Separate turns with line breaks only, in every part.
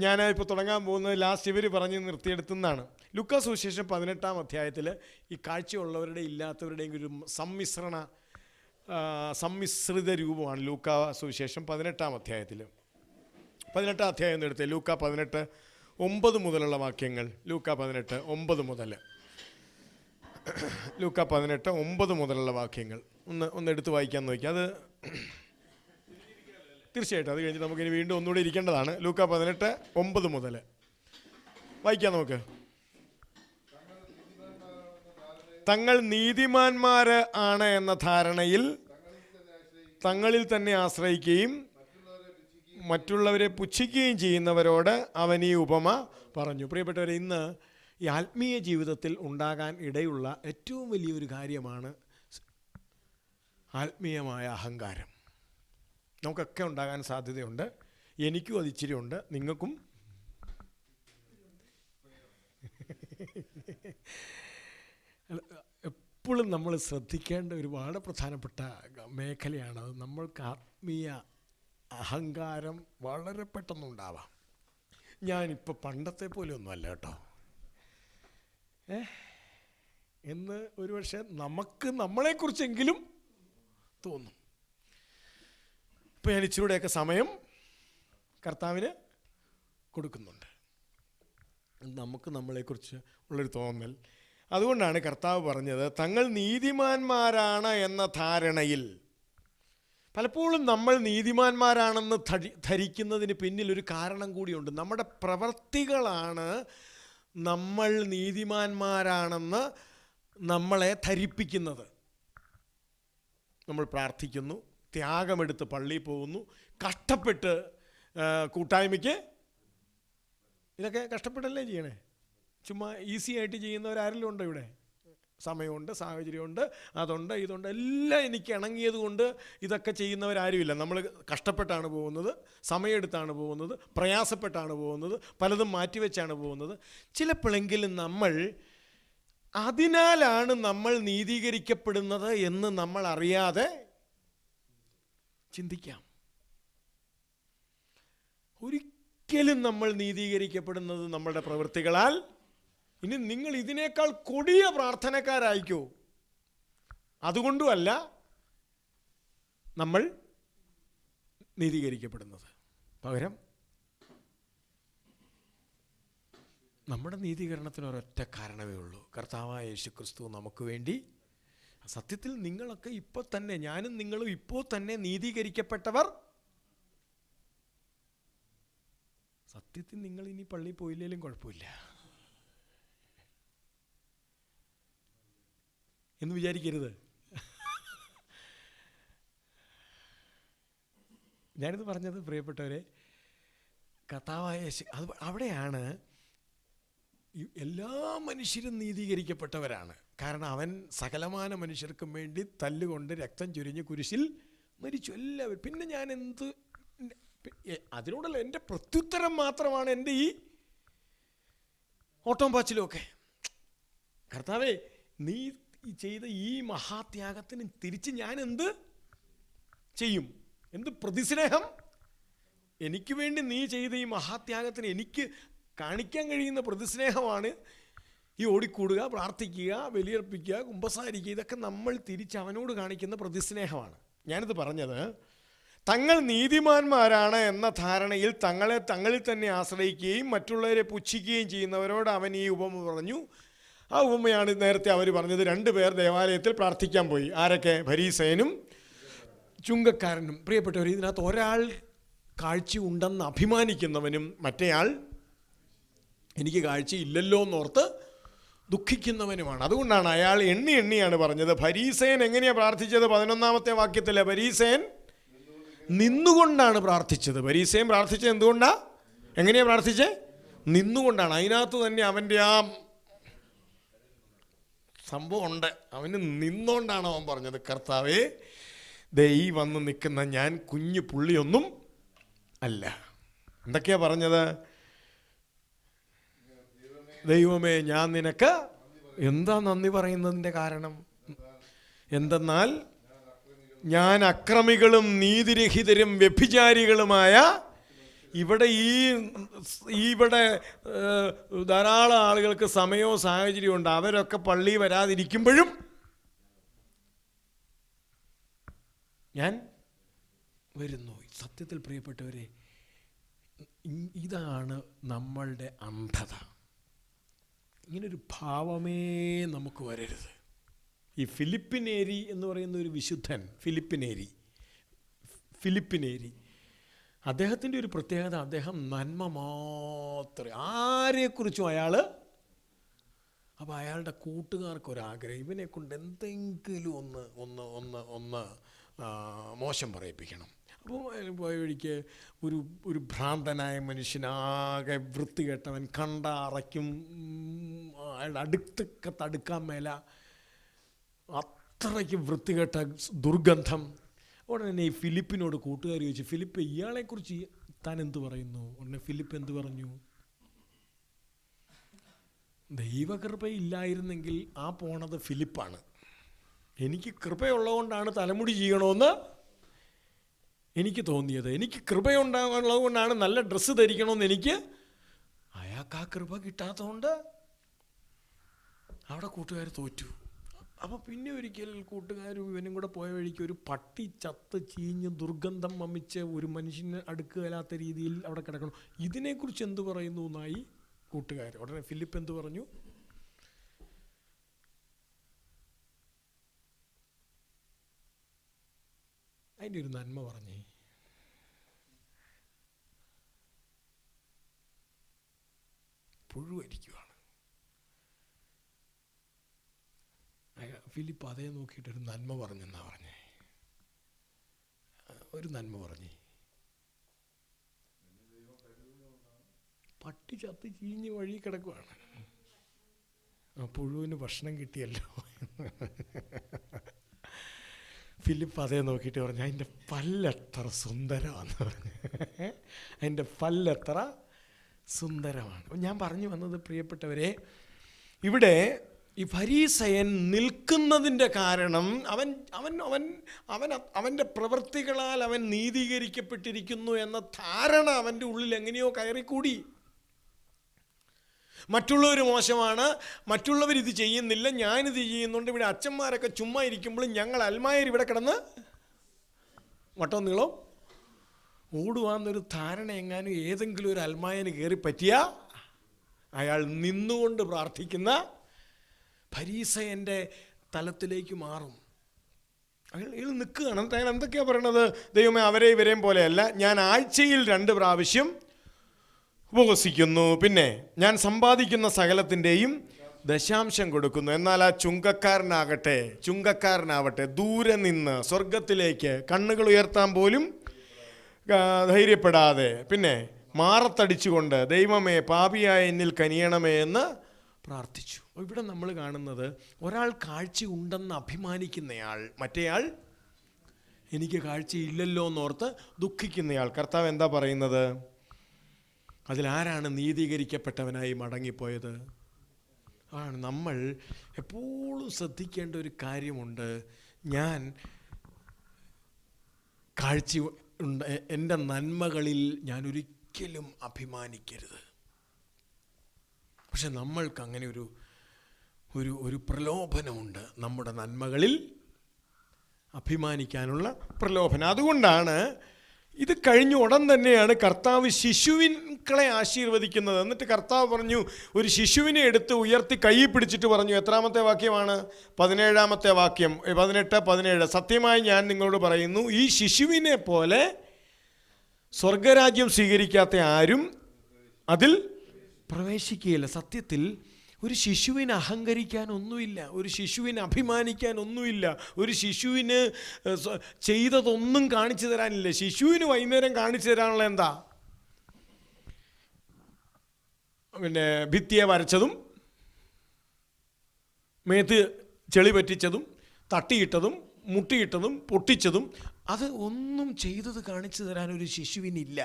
ഞാൻ ഇപ്പോൾ തുടങ്ങാൻ പോകുന്നത് ലാസ്റ്റ് ഇവർ പറഞ്ഞ് നിർത്തിയെടുത്തുനിന്നാണ്. ലൂക്കാ സുവിശേഷം 18-ാം അധ്യായത്തിൽ ഈ കാഴ്ചയുള്ളവരുടെ ഇല്ലാത്തവരുടെയും ഒരു സമ്മിശ്രിത രൂപമാണ് ലൂക്കാ സുവിശേഷം 18-ാം അധ്യായത്തിൽ. 18-ാം അധ്യായം എന്ന് എടുത്തേ, ലൂക്കാ 18:9 മുതലുള്ള വാക്യങ്ങൾ. ലൂക്കാ 18:9 മുതൽ, ലൂക്കാ 18:9 മുതലുള്ള വാക്യങ്ങൾ ഒന്ന് എടുത്ത് വായിക്കാൻ നോക്കി. അത് തീർച്ചയായിട്ടും അത് കഴിഞ്ഞ് നമുക്കിനി വീണ്ടും ഒന്നുകൂടി ഇരിക്കേണ്ടതാണ്. ലൂക്കാ 18:9 മുതൽ വായിക്കാം നമുക്ക്. തങ്ങൾ നീതിമാന്മാർ ആണ് എന്ന ധാരണയിൽ തങ്ങളിൽ തന്നെ ആശ്രയിക്കുകയും മറ്റുള്ളവരെ പുച്ഛിക്കുകയും ചെയ്യുന്നവരോട് അവൻ ഈ ഉപമ പറഞ്ഞു. പ്രിയപ്പെട്ടവരെ, ഇന്ന് ഈ ആത്മീയ ജീവിതത്തിൽ ഉണ്ടാകാൻ ഇടയുള്ള ഏറ്റവും വലിയൊരു കാര്യമാണ് ആത്മീയമായ അഹങ്കാരം. നമുക്കൊക്കെ ഉണ്ടാകാൻ സാധ്യതയുണ്ട്. എനിക്കും അത് ഇച്ചിരി ഉണ്ട്, നിങ്ങൾക്കും. എപ്പോഴും നമ്മൾ ശ്രദ്ധിക്കേണ്ട ഒരുപാട് പ്രധാനപ്പെട്ട മേഖലയാണത്. നമ്മൾക്ക് ആത്മീയ അഹങ്കാരം വളരെ പെട്ടെന്നുണ്ടാവാം. ഞാനിപ്പോൾ പണ്ടത്തെ പോലെ ഒന്നുമല്ല കേട്ടോ. എന്ന് ഒരുപക്ഷെ നമുക്ക് നമ്മളെക്കുറിച്ചെങ്കിലും തോന്നും. ഇപ്പോൾ ഞാൻ ഇച്ചിരൂടെയൊക്കെ സമയം കർത്താവിന് കൊടുക്കുന്നുണ്ട്, നമുക്ക് നമ്മളെക്കുറിച്ച് ഉള്ളൊരു തോന്നൽ. അതുകൊണ്ടാണ് കർത്താവ് പറഞ്ഞത് തങ്ങൾ നീതിമാന്മാരാണ് എന്ന ധാരണയിൽ. പലപ്പോഴും നമ്മൾ നീതിമാന്മാരാണെന്ന് ധരിക്കുന്നതിന് പിന്നിൽ ഒരു കാരണം കൂടിയുണ്ട്. നമ്മുടെ പ്രവൃത്തികളാണ് നമ്മൾ നീതിമാന്മാരാണെന്ന് നമ്മളെ ധരിപ്പിക്കുന്നത്. നമ്മൾ പ്രാർത്ഥിക്കുന്നു, ത്യാഗമെടുത്ത് പള്ളിയിൽ പോകുന്നു, കഷ്ടപ്പെട്ട് കൂട്ടായ്മയ്ക്ക്, ഇതൊക്കെ കഷ്ടപ്പെട്ടല്ലേ ചെയ്യണേ. ചുമ്മാ ഈസി ആയിട്ട് ചെയ്യുന്നവരാരെല്ലാം ഉണ്ടോ ഇവിടെ? സമയമുണ്ട്, സാഹചര്യമുണ്ട്, അതുണ്ട്, ഇതുണ്ട്, എല്ലാം എനിക്ക് ഇണങ്ങിയത് കൊണ്ട് ഇതൊക്കെ ചെയ്യുന്നവരാരുമില്ല. നമ്മൾ കഷ്ടപ്പെട്ടാണ് പോകുന്നത്, സമയമെടുത്താണ് പോകുന്നത്, പ്രയാസപ്പെട്ടാണ് പോകുന്നത്, പലതും മാറ്റിവെച്ചാണ് പോകുന്നത്. ചിലപ്പോഴെങ്കിലും നമ്മൾ അതിനാലാണ് നമ്മൾ നീതീകരിക്കപ്പെടുന്നത് എന്ന് നമ്മൾ അറിയാതെ ചിന്തിക്കാം. ഒരിക്കലും നമ്മൾ നീതീകരിക്കപ്പെടുന്നത് നമ്മളുടെ പ്രവൃത്തികളാൽ. ഇനി നിങ്ങൾ ഇതിനേക്കാൾ കൊടിയ പ്രാർത്ഥനക്കാരായിക്കോ, അതുകൊണ്ടുമല്ല നമ്മൾ നീതീകരിക്കപ്പെടുന്നത്. പകരം നമ്മുടെ നീതീകരണത്തിന് ഒരൊറ്റ കാരണമേ ഉള്ളൂ, കർത്താവായ യേശുക്രിസ്തു നമുക്ക് വേണ്ടി. സത്യത്തിൽ നിങ്ങളൊക്കെ ഇപ്പോൾ തന്നെ, ഞാനും നിങ്ങളും ഇപ്പോൾ തന്നെ നീതീകരിക്കപ്പെട്ടവർ. സത്യത്തിൽ നിങ്ങൾ ഇനി പള്ളിയിൽ പോയില്ലേലും കുഴപ്പമില്ല എന്ന് വിചാരിക്കരുത്. ഞാനിത് പറഞ്ഞത് പ്രിയപ്പെട്ടവരെ, കർത്താവായ അത് അവിടെയാണ് എല്ലാ മനുഷ്യരും നീതീകരിക്കപ്പെട്ടവരാണ്. കാരണം അവൻ സകലമാന മനുഷ്യർക്കും വേണ്ടി തല്ലുകൊണ്ട് രക്തം ചൊരിഞ്ഞ് കുരിശിൽ മരിച്ചു. എല്ലാവരും. പിന്നെ ഞാൻ എന്ത്, അതിനോടല്ല, എൻ്റെ പ്രത്യുത്തരം മാത്രമാണ് എൻ്റെ ഈ ഓട്ടം പാച്ചിലുമൊക്കെ. കർത്താവേ, നീ ചെയ്ത ഈ മഹാത്യാഗത്തിന് തിരിച്ച് ഞാൻ എന്ത് ചെയ്യും? എന്ത് പ്രതിസ്നേഹം എനിക്ക് വേണ്ടി നീ ചെയ്ത ഈ മഹാത്യാഗത്തിന് എനിക്ക് കാണിക്കാൻ കഴിയുന്ന പ്രതിസ്നേഹമാണ് ഈ ഓടിക്കൂടുക, പ്രാർത്ഥിക്കുക, ബലിയർപ്പിക്കുക, കുമ്പസാരിക്കുക. ഇതൊക്കെ നമ്മൾ തിരിച്ച് അവനോട് കാണിക്കുന്ന പ്രതിസ്നേഹമാണ്. ഞാനിത് പറഞ്ഞത് തങ്ങൾ നീതിമാന്മാരാണ് എന്ന ധാരണയിൽ തങ്ങളിൽ തന്നെ ആശ്രയിക്കുകയും മറ്റുള്ളവരെ പുച്ഛിക്കുകയും ചെയ്യുന്നവരോട് അവൻ ഈ ഉപമ പറഞ്ഞു. ആ ഉപമയാണ് നേരത്തെ അവർ പറഞ്ഞത്. 2 പേർ ദേവാലയത്തിൽ പ്രാർത്ഥിക്കാൻ പോയി. ആരൊക്കെ? ഫരീസയനും ചുങ്കക്കാരനും. പ്രിയപ്പെട്ടവർ, ഇതിനകത്ത് ഒരാൾ കാഴ്ച ഉണ്ടെന്ന് അഭിമാനിക്കുന്നവനും മറ്റേയാൾ എനിക്ക് കാഴ്ചയില്ലല്ലോ എന്നോർത്ത് ദുഃഖിക്കുന്നവനുമാണ്. അതുകൊണ്ടാണ് അയാൾ എണ്ണിയാണ് പറഞ്ഞത്. ഫരീസയൻ എങ്ങനെയാണ് പ്രാർത്ഥിച്ചത്? 11-ാമത്തെ വാക്യത്തിൽ ഫരീസയൻ നിന്നുകൊണ്ടാണ് പ്രാർത്ഥിച്ചത്. ഫരീസയൻ പ്രാർത്ഥിച്ചത് എന്തുകൊണ്ടാണ്? എങ്ങനെയാണ് പ്രാർത്ഥിച്ചത്? നിന്നുകൊണ്ടാണ്. അതിനകത്ത് തന്നെ അവൻ്റെ ആ സംഭവം ഉണ്ട്. അവന് നിന്നുകൊണ്ടാണ് അവൻ പറഞ്ഞത്, കർത്താവേ, ദേ ഈ വന്ന് നിൽക്കുന്ന ഞാൻ കുഞ്ഞു പുള്ളിയൊന്നും അല്ല. എന്തൊക്കെയാ പറഞ്ഞത്? ദൈവമേ, ഞാൻ നിനക്ക് എന്താ നന്ദി പറയുന്നതിൻ്റെ കാരണം? എന്തെന്നാൽ ഞാൻ അക്രമികളും നീതിരഹിതരും വ്യഭിചാരികളുമായ ഇവിടെ ധാരാളം ആളുകൾക്ക് സമയവും സാഹചര്യവും ഉണ്ട്. അവരൊക്കെ പള്ളി വരാതിരിക്കുമ്പോഴും ഞാൻ വരുന്നു. സത്യത്തിൽ പ്രിയപ്പെട്ടവരെ, ഇതാണ് നമ്മളുടെ അന്ധത. ഇങ്ങനൊരു ഭാവമേ നമുക്ക് വരരുത്. ഈ ഫിലിപ്പിനേരി എന്ന് പറയുന്ന ഒരു വിശുദ്ധൻ, ഫിലിപ്പിനേരി, അദ്ദേഹത്തിൻ്റെ ഒരു പ്രത്യേകത, അദ്ദേഹം നന്മ മാത്രമേ, ആരെക്കുറിച്ചും അപ്പോൾ അയാളുടെ കൂട്ടുകാർക്കൊരാഗ്രഹം, ഇവനെ കൊണ്ട് എന്തെങ്കിലും ഒന്ന് മോശം പറയിപ്പിക്കണം. അപ്പോൾ പോയ വഴിക്ക് ഒരു ഭ്രാന്തനായ മനുഷ്യനാകെ വൃത്തികെട്ടവൻ, കണ്ട അറയ്ക്കും, അയാളുടെ അടുക്കാൻ മേല, അത്രയ്ക്ക് വൃത്തികെട്ട ദുർഗന്ധം. ഉടനെ ഈ ഫിലിപ്പിനോട് കൂട്ടുകാർ ചോദിച്ചു, ഫിലിപ്പ്, ഇയാളെക്കുറിച്ച് താൻ എന്ത് പറയുന്നു? ഉടനെ ഫിലിപ്പ് എന്ത് പറഞ്ഞു? ദൈവകൃപയില്ലായിരുന്നെങ്കിൽ ആ പോണത് ഫിലിപ്പാണ്. എനിക്ക് കൃപയുള്ളതുകൊണ്ടാണ് തലമുടി ചെയ്യണമെന്ന് എനിക്ക് തോന്നിയത്. എനിക്ക് കൃപയുണ്ടാകാനുള്ളത് കൊണ്ടാണ് നല്ല ഡ്രസ്സ് ധരിക്കണമെന്ന് എനിക്ക്. അയാൾക്ക് ആ കൃപ കിട്ടാത്തതുകൊണ്ട് അവിടെ കൂട്ടുകാർ തോറ്റു. അപ്പോൾ പിന്നെ ഒരിക്കൽ കൂട്ടുകാരും ഇവനും കൂടെ പോയ വഴിക്ക് ഒരു പട്ടി ചത്ത് ചീഞ്ഞ് ദുർഗന്ധം വമിച്ച് ഒരു മനുഷ്യന് അടുക്കുകയില്ലാത്ത രീതിയിൽ അവിടെ കിടക്കണം. ഇതിനെക്കുറിച്ച് എന്ത് പറയുന്നു എന്നായി കൂട്ടുകാർ. ഉടനെ ഫിലിപ്പ് എന്ത് പറഞ്ഞു? അതിൻ്റെ ഒരു നന്മ പറഞ്ഞേ. പുഴുവരിക്കുകയാണ്. ഫിലിപ്പ് അതേ നോക്കിയിട്ടൊരു നന്മ പറഞ്ഞെന്നാ പറഞ്ഞേ. ഒരു നന്മ പറഞ്ഞേ. പട്ടി ചത്ത് ചീഞ്ഞ് വഴി കിടക്കുവാണ്, പുഴുവിന് ഭക്ഷണം കിട്ടിയല്ലോ. ഫിലിപ്പ് അതേ നോക്കിയിട്ട് പറഞ്ഞു, അതിൻ്റെ പല്ലെത്ര സുന്ദരമാണെന്ന് പറഞ്ഞു. അതിൻ്റെ പല്ലെത്ര സുന്ദരമാണ്. ഞാൻ പറഞ്ഞു വന്നത്, പ്രിയപ്പെട്ടവരെ, ഇവിടെ ഈ ഫരീസയൻ നിൽക്കുന്നതിൻ്റെ കാരണം അവൻ്റെ പ്രവൃത്തികളാൽ അവൻ നീതീകരിക്കപ്പെട്ടിരിക്കുന്നു എന്ന ധാരണ അവൻ്റെ ഉള്ളിൽ എങ്ങനെയോ കയറിക്കൂടി. മറ്റുള്ളവർ മോശമാണ്, മറ്റുള്ളവരിത് ചെയ്യുന്നില്ല, ഞാനിത് ചെയ്യുന്നുണ്ട്, ഇവിടെ അച്ഛന്മാരൊക്കെ ചുമ്മാ ഇരിക്കുമ്പോഴും ഞങ്ങൾ അൽമായർ ഇവിടെ കിടന്ന് വട്ടം നീളം ഓടുവാന്നൊരു ധാരണ എങ്ങാനും ഏതെങ്കിലും ഒരു അൽമായന് കയറി പറ്റിയ അയാൾ നിന്നുകൊണ്ട് പ്രാർത്ഥിക്കുന്ന ഫരീസയൻ്റെ തലത്തിലേക്ക് മാറും. അയാൾ നിൽക്കുകയാണ്. അയാൾ എന്തൊക്കെയാണ് പറയണത്? ദൈവമേ, അവരെ ഇവരെയും പോലെയല്ല, ഞാൻ ആഴ്ചയിൽ 2 പ്രാവശ്യം ഉപവസിക്കുന്നു, പിന്നെ ഞാൻ സമ്പാദിക്കുന്ന സകലത്തിൻ്റെയും ദശാംശം കൊടുക്കുന്നു. എന്നാൽ ആ ചുങ്കക്കാരനാവട്ടെ ദൂരെ നിന്ന് സ്വർഗത്തിലേക്ക് കണ്ണുകൾ ഉയർത്താൻ പോലും ധൈര്യപ്പെടാതെ, പിന്നെ മാറത്തടിച്ചുകൊണ്ട് ദൈവമേ പാപിയായ എന്നിൽ കനിയണമേ എന്ന് പ്രാർത്ഥിച്ചു. ഇവിടെ നമ്മൾ കാണുന്നത്, ഒരാൾ കാഴ്ച ഉണ്ടെന്ന് അഭിമാനിക്കുന്നയാൾ, മറ്റേയാൾ എനിക്ക് കാഴ്ചയില്ലല്ലോ എന്നോർത്ത് ദുഃഖിക്കുന്നയാൾ. കർത്താവ് എന്താ പറയുന്നത്? അതിലാരാണ് നീതീകരിക്കപ്പെട്ടവനായി മടങ്ങിപ്പോയത്? ആണ്. നമ്മൾ എപ്പോഴും ശ്രദ്ധിക്കേണ്ട ഒരു കാര്യമുണ്ട്. ഞാൻ കാഴ്ച എൻ്റെ നന്മകളിൽ ഞാൻ ഒരിക്കലും അഭിമാനിക്കരുത്. പക്ഷെ നമ്മൾക്ക് അങ്ങനെ ഒരു പ്രലോഭനമുണ്ട്, നമ്മുടെ നന്മകളിൽ അഭിമാനിക്കാനുള്ള പ്രലോഭനം. അതുകൊണ്ടാണ് ഇത് കഴിഞ്ഞ ഉടൻ തന്നെയാണ് കർത്താവ് ശിശുവിനെ ആശീർവദിക്കുന്നത്. എന്നിട്ട് കർത്താവ് പറഞ്ഞു, ഒരു ശിശുവിനെ എടുത്ത് ഉയർത്തി കൈ പിടിച്ചിട്ട് പറഞ്ഞു, എത്രാമത്തെ വാക്യമാണ്? 17-ാമത്തെ വാക്യം, 18-17. സത്യമായി ഞാൻ നിങ്ങളോട് പറയുന്നു, ഈ ശിശുവിനെ പോലെ സ്വർഗരാജ്യം സ്വീകരിക്കാത്ത ആരും അതിൽ പ്രവേശിക്കുകയില്ല. സത്യത്തിൽ ഒരു ശിശുവിന് അഹങ്കരിക്കാനൊന്നുമില്ല, ഒരു ശിശുവിന് അഭിമാനിക്കാനൊന്നുമില്ല, ഒരു ശിശുവിന് ചെയ്തതൊന്നും കാണിച്ചു തരാനില്ല. ശിശുവിന് വൈകുന്നേരം കാണിച്ചു തരാനുള്ള എന്താ? പിന്നെ ഭിത്തിയെ വരച്ചതും മേത്ത് ചെളി പറ്റിച്ചതും തട്ടിയിട്ടതും മുട്ടിയിട്ടതും പൊട്ടിച്ചതും, അത് ഒന്നും ചെയ്തത് കാണിച്ചു തരാൻ ഒരു ശിശുവിനില്ല.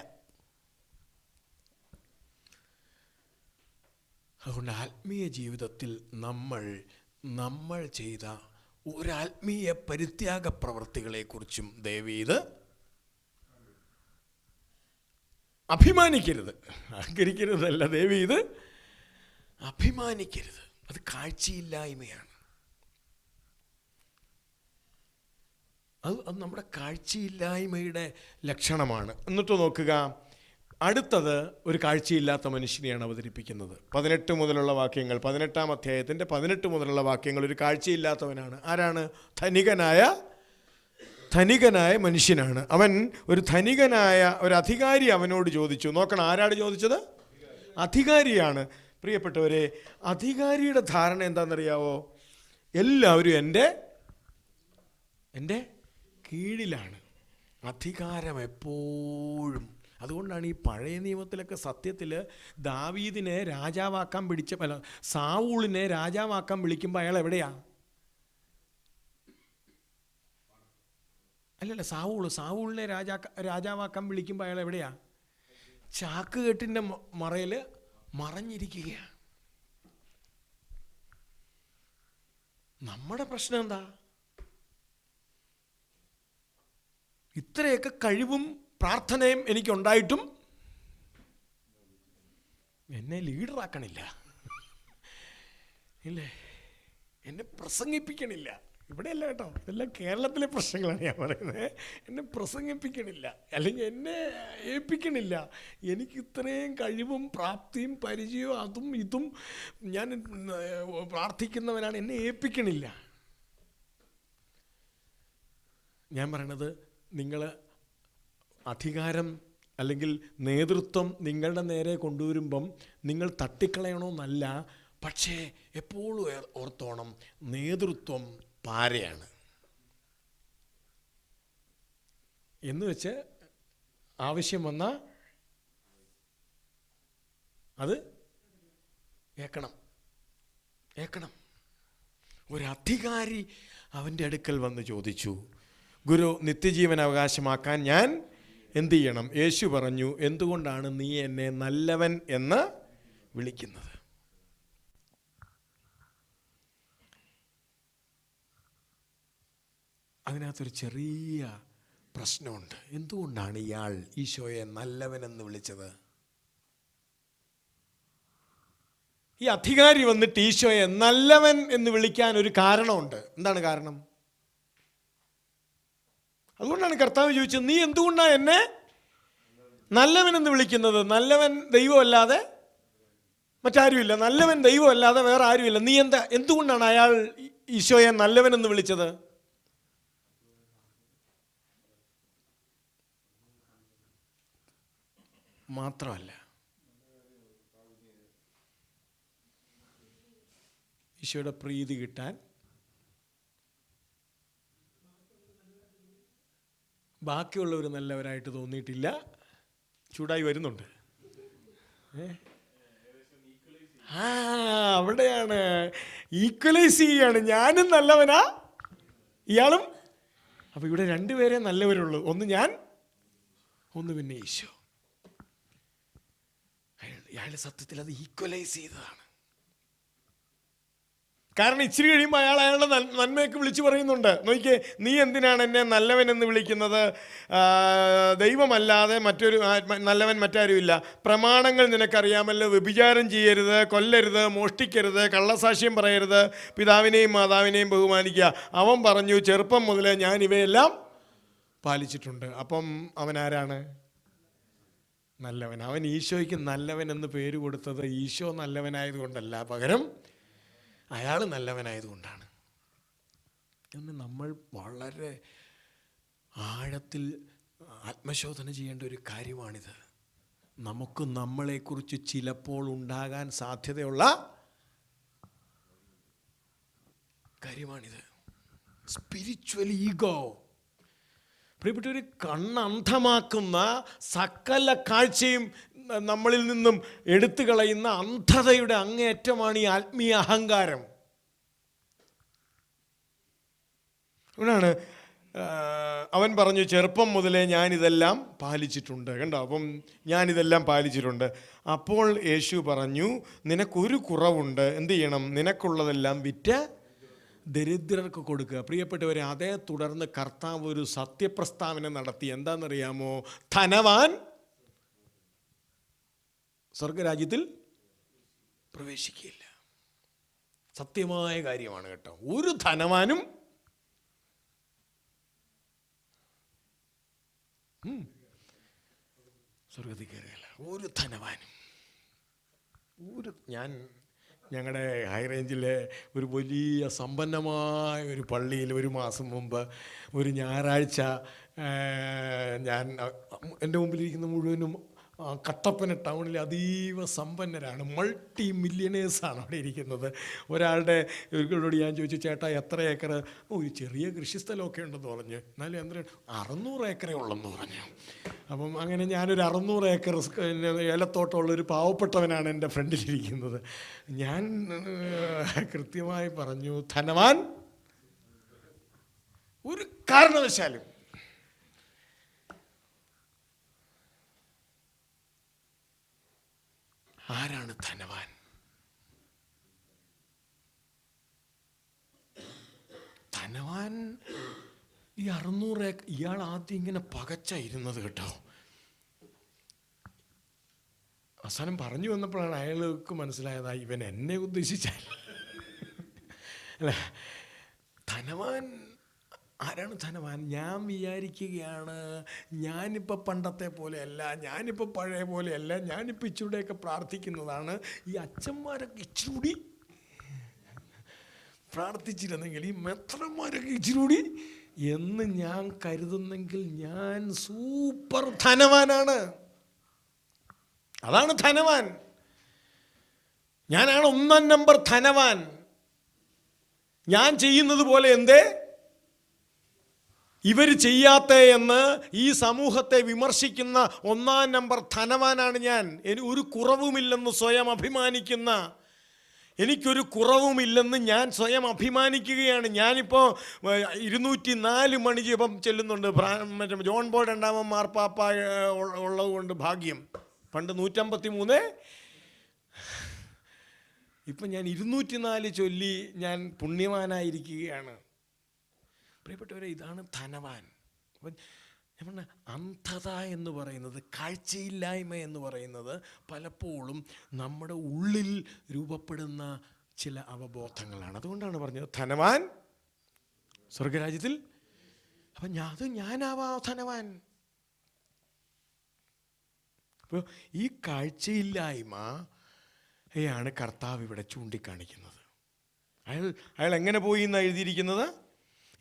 അതുകൊണ്ട് ആത്മീയ ജീവിതത്തിൽ നമ്മൾ ചെയ്ത ഒരാത്മീയ പരിത്യാഗ പ്രവൃത്തികളെക്കുറിച്ചും ദയവീത് അഭിമാനിക്കരുത്. അഹങ്കരിക്കരുതല്ല ദേവി, ഇത് അഭിമാനിക്കരുത്. അത് കാഴ്ചയില്ലായ്മയാണ്. അത് നമ്മുടെ കാഴ്ചയില്ലായ്മയുടെ ലക്ഷണമാണ്. എന്നിട്ട് നോക്കുക, അടുത്തത് ഒരു കാഴ്ചയില്ലാത്ത മനുഷ്യനെയാണ് അവതരിപ്പിക്കുന്നത്. 18 മുതലുള്ള വാക്യങ്ങൾ, 18-ാം അധ്യായത്തിൻ്റെ 18 മുതലുള്ള വാക്യങ്ങൾ. ഒരു കാഴ്ചയില്ലാത്തവനാണ്. ആരാണ്? ധനികനായ മനുഷ്യനാണ്. അവൻ ഒരു ധനികനായ ഒരു അധികാരി അവനോട് ചോദിച്ചു. നോക്കണം, ആരാണ് ചോദിച്ചത്? അധികാരിയാണ്. പ്രിയപ്പെട്ടവരെ, അധികാരിയുടെ ധാരണ എന്താണെന്നറിയാവോ? എല്ലാവരും എൻ്റെ കീഴിലാണ്. അധികാരം എപ്പോഴും. അതുകൊണ്ടാണ് ഈ പഴയ നിയമത്തിലൊക്കെ സത്യത്തിൽ ദാവീദിനെ രാജാവാക്കാൻ സാവൂളിനെ രാജാവാക്കാൻ വിളിക്കുമ്പോൾ അയാൾ എവിടെയാ? അല്ലല്ല, സാവൂളിനെ രാജാവാക്കാൻ വിളിക്കുമ്പോൾ അയാൾ എവിടെയാ? ചാക്കുകെട്ടിൻ്റെ മറയിൽ മറഞ്ഞിരിക്കുകയാണ്. നമ്മുടെ പ്രശ്നം എന്താ? ഇത്രയൊക്കെ കഴിവും പ്രാർത്ഥനയും എനിക്കുണ്ടായിട്ടും എന്നെ ലീഡറാക്കണില്ല, ഇല്ലേ? എന്നെ പ്രസംഗിപ്പിക്കണില്ല. ഇവിടെയല്ല കേട്ടോ, ഇതെല്ലാം കേരളത്തിലെ പ്രശ്നങ്ങളാണ് ഞാൻ പറയുന്നത്. എന്നെ പ്രസംഗിപ്പിക്കണില്ല, അല്ലെങ്കിൽ എന്നെ ഏൽപ്പിക്കണില്ല. എനിക്ക് ഇത്രയും കഴിവും പ്രാപ്തിയും പരിചയവും അതും ഇതും ഞാൻ പ്രാർത്ഥിക്കുന്നവനാണ്, എന്നെ ഏൽപ്പിക്കണില്ല. ഞാൻ പറയണത്, നിങ്ങൾ അധികാരം അല്ലെങ്കിൽ നേതൃത്വം നിങ്ങളുടെ നേരെ കൊണ്ടുവരുമ്പം നിങ്ങൾ തട്ടിക്കളയണമെന്നല്ല. പക്ഷേ എപ്പോഴും ഓർത്തോണം, നേതൃത്വം പാരയാണ് എന്ന് വെച്ച് ആവശ്യം വന്നാൽ അത് ഏക്കണം. ഒരു അധികാരി അവൻ്റെ അടുക്കൽ വന്ന് ചോദിച്ചു, ഗുരു, നിത്യജീവൻ അവകാശമാക്കാൻ ഞാൻ എന്തു ചെയ്യണം? യേശു പറഞ്ഞു, എന്തുകൊണ്ടാണ് നീ എന്നെ നല്ലവൻ എന്ന് വിളിക്കുന്നത്? അതിനകത്തൊരു ചെറിയ പ്രശ്നമുണ്ട്. എന്തുകൊണ്ടാണ് ഇയാൾ ഈശോയെ നല്ലവനെന്ന് വിളിച്ചത്? ഈ അധികാരി വന്നിട്ട് ഈശോയെ നല്ലവൻ എന്ന് വിളിക്കാൻ ഒരു കാരണമുണ്ട്. എന്താണ് കാരണം? അതുകൊണ്ടാണ് കർത്താവ് ചോദിച്ചത്, നീ എന്തുകൊണ്ടാണ് എന്നെ നല്ലവനെന്ന് വിളിക്കുന്നത്? നല്ലവൻ ദൈവമല്ലാതെ മറ്റാരുമില്ല. നല്ലവൻ ദൈവമല്ലാതെ വേറെ ആരുമില്ല. നീ എന്തുകൊണ്ടാണ് അയാൾ ഈശോയെ നല്ലവനെന്ന് വിളിച്ചത്? മാത്രമല്ല, ഈശോയുടെ പ്രീതി കിട്ടാൻ ബാക്കിയുള്ളവർ നല്ലവരായിട്ട് തോന്നിയിട്ടില്ല. ചൂടായി വരുന്നുണ്ട്. അവിടെയാണ് ഈക്വലൈസ് ചെയ്യാണ്. ഞാനും നല്ലവനാ, ഇയാളും. അപ്പൊ ഇവിടെ രണ്ടുപേരെ നല്ലവരുള്ളൂ. ഒന്ന് ഞാൻ, ഒന്ന് പിന്നെ ഈശോ. അയാൾ സത്യത്തിൽ അത് ഈക്വലൈസ് ചെയ്തതാണ്. കാരണം ഇച്ചിരി കഴിയുമ്പോൾ അയാളുടെ നന്മയൊക്കെ വിളിച്ചു പറയുന്നുണ്ട്. നോക്കിയേ, നീ എന്തിനാണ് എന്നെ നല്ലവനെന്ന് വിളിക്കുന്നത്? ദൈവമല്ലാതെ മറ്റൊരു നല്ലവൻ മറ്റാരുമില്ല. പ്രമാണങ്ങൾ നിനക്കറിയാമല്ലോ, വ്യഭിചാരം ചെയ്യരുത്, കൊല്ലരുത്, മോഷ്ടിക്കരുത്, കള്ളസാക്ഷ്യം പറയരുത്, പിതാവിനെയും മാതാവിനെയും ബഹുമാനിക്കുക. അവൻ പറഞ്ഞു, ചെറുപ്പം മുതലേ ഞാൻ ഇവയെല്ലാം പാലിച്ചിട്ടുണ്ട്. അപ്പം അവൻ ആരാണ്? നല്ലവൻ. അവൻ ഈശോയ്ക്ക് നല്ലവൻ എന്ന് പേര് കൊടുത്തത് ഈശോ നല്ലവനായതുകൊണ്ടല്ല, പകരം അയാൾ നല്ലവനായതുകൊണ്ടാണ്. എന്ന് നമ്മൾ വളരെ ആഴത്തിൽ ആത്മശോധന ചെയ്യേണ്ട ഒരു കാര്യമാണിത്. നമുക്ക് നമ്മളെക്കുറിച്ച് ചിലപ്പോൾ ഉണ്ടാകാൻ സാധ്യതയുള്ള കാര്യമാണിത്. Spiritual ego. പ്രിയപ്പെട്ടവർ, കണ്ണന്ധമാക്കുന്ന സകല കാഴ്ചയും നമ്മളിൽ നിന്നും എടുത്തു കളയുന്ന അന്ധതയുടെ അങ്ങേയറ്റമാണ് ഈ ആത്മീയ അഹങ്കാരം. അതുകൊണ്ടാണ് അവൻ പറഞ്ഞു, ചെറുപ്പം മുതലേ ഞാനിതെല്ലാം പാലിച്ചിട്ടുണ്ട്. കണ്ടോ? അപ്പം ഞാനിതെല്ലാം പാലിച്ചിട്ടുണ്ട്. അപ്പോൾ യേശു പറഞ്ഞു, നിനക്കൊരു കുറവുണ്ട്. എന്ത് ചെയ്യണം? നിനക്കുള്ളതെല്ലാം വിറ്റ് ദരിദ്രർക്ക് കൊടുക്കുക. പ്രിയപ്പെട്ടവരെ, അതേ തുടർന്ന് കർത്താവ് ഒരു സത്യപ്രസ്താവന നടത്തി. എന്താണെന്നറിയാമോ? ധനവാൻ സ്വർഗരാജ്യത്തിൽ പ്രവേശിക്കുകയില്ല. സത്യമായ കാര്യമാണ് കേട്ടോ. ഒരു ധനവാനും സ്വർഗത്തിൽ കയറുകയില്ല. ഒരു ധനവാനും. ഞങ്ങളുടെ ഹൈ റേഞ്ചിലെ ഒരു വലിയ സമ്പന്നമായ ഒരു പള്ളിയിൽ ഒരു മാസം മുമ്പ് ഒരു ഞായറാഴ്ച ഞാൻ എൻ്റെ മുമ്പിലിരിക്കുന്ന മുഴുവനും കട്ടപ്പന ടൗണിൽ അതീവ സമ്പന്നരാണ്, മൾട്ടി മില്യണേഴ്സാണ് അവിടെ ഇരിക്കുന്നത്. ഒരാളോട് ഞാൻ ചോദിച്ചു, ചേട്ടാ എത്ര ഏക്കർ? ഒരു ചെറിയ കൃഷിസ്ഥലമൊക്കെ ഉണ്ടെന്ന് പറഞ്ഞു. എന്നാലും എന്താ 600 ഏക്കറേ ഉള്ളെന്ന് പറഞ്ഞു. അപ്പം അങ്ങനെ ഞാനൊരു 600 ഏക്കർ ഏലത്തോട്ടമുള്ളൊരു പാവപ്പെട്ടവനാണ് എൻ്റെ ഫ്രണ്ടിലിരിക്കുന്നത്. ഞാൻ കൃത്യമായി പറഞ്ഞു, ധനവാൻ ഒരു കാരണവശാലും ആരാണ് ധനവാൻ? ധനവാൻ ഈ 600 ഏക്കർ. ഇയാൾ ആദ്യം ഇങ്ങനെ പകച്ചായിരുന്നത് കേട്ടോ. അവസാനം പറഞ്ഞു വന്നപ്പോഴാണ് അയാൾക്ക് മനസ്സിലായത് ഇവൻ എന്നെ ഉദ്ദേശിച്ചാൽ അല്ല. ധനവാൻ ആരാണ് ധനവാൻ? ഞാൻ വിചാരിക്കുകയാണ് ഞാനിപ്പോൾ പണ്ടത്തെ പോലെയല്ല, ഞാനിപ്പോൾ പഴയ പോലെയല്ല, ഞാനിപ്പോൾ ഇച്ചിരൂടെയൊക്കെ പ്രാർത്ഥിക്കുന്നതാണ്. ഈ അച്ഛന്മാരൊക്കെ ഇച്ചിരൂടി പ്രാർത്ഥിച്ചിരുന്നെങ്കിൽ, ഈ മെത്രന്മാരൊക്കെ ഇച്ചിരൂടി എന്ന് ഞാൻ കരുതുന്നെങ്കിൽ ഞാൻ സൂപ്പർ ധനവാനാണ്. അതാണ് ധനവാൻ. ഞാനാണ് 1 നമ്പർ ധനവാൻ. ഞാൻ ചെയ്യുന്നത് പോലെ എന്തേ ഇവർ ചെയ്യാത്ത എന്ന് ഈ സമൂഹത്തെ വിമർശിക്കുന്ന 1 നമ്പർ ധനവാനാണ് ഞാൻ. ഒരു കുറവുമില്ലെന്ന് സ്വയം അഭിമാനിക്കുന്ന, എനിക്കൊരു കുറവുമില്ലെന്ന് ഞാൻ സ്വയം അഭിമാനിക്കുകയാണ്. ഞാനിപ്പോൾ 204 മണിജപം ചെല്ലുന്നുണ്ട്. മറ്റേ ജോൺ പോൾ 2 മാർപ്പാപ്പ ഉള്ളതുകൊണ്ട് ഭാഗ്യം. പണ്ട് 153, ഇപ്പം ഞാൻ 204 ചൊല്ലി ഞാൻ പുണ്യവാനായിരിക്കുകയാണ്. പ്രിയപ്പെട്ടവരെ, ഇതാണ് ധനവാൻ. അപ്പം ഞാൻ പറഞ്ഞ അന്ധത എന്ന് പറയുന്നത്, കാഴ്ചയില്ലായ്മ എന്ന് പറയുന്നത് പലപ്പോഴും നമ്മുടെ ഉള്ളിൽ രൂപപ്പെടുന്ന ചില അവബോധങ്ങളാണ്. അതുകൊണ്ടാണ് പറഞ്ഞത് ധനവാൻ സ്വർഗരാജ്യത്തിൽ. അപ്പം ഞാനാവാ ധനവാൻ. അപ്പോൾ ഈ കാഴ്ചയില്ലായ്മയാണ് കർത്താവ് ഇവിടെ ചൂണ്ടിക്കാണിക്കുന്നത്. അയാൾ എങ്ങനെ പോയി എന്നാണ് എഴുതിയിരിക്കുന്നത്?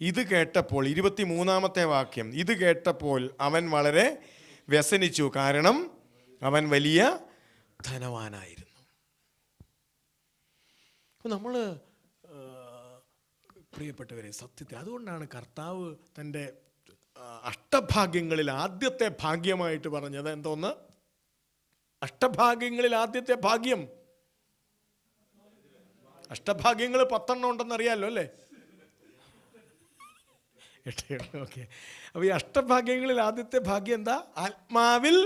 ഇത് കേട്ടപ്പോൾ, 23-ാമത്തെ വാക്യം, ഇത് കേട്ടപ്പോൾ അവൻ വളരെ വ്യസനിച്ചു, കാരണം അവൻ വലിയ ധനവാനായിരുന്നു. അപ്പോൾ നമ്മൾ പ്രിയപ്പെട്ടവരെ, സത്യത്തിൽ അതുകൊണ്ടാണ് കർത്താവ് തൻ്റെ അഷ്ടഭാഗ്യങ്ങളിൽ ആദ്യത്തെ ഭാഗ്യമായിട്ട് പറഞ്ഞത് എന്തോന്ന്? അഷ്ടഭാഗ്യങ്ങളിൽ ആദ്യത്തെ ഭാഗ്യം. അഷ്ടഭാഗ്യങ്ങൾ 10 ഉണ്ടെന്നറിയാമല്ലോ അല്ലേ? 8. ഓക്കെ. അപ്പോൾ ഈ അഷ്ടഭാഗ്യങ്ങളിൽ ആദ്യത്തെ ഭാഗ്യം എന്താ? ആത്മാവിൽ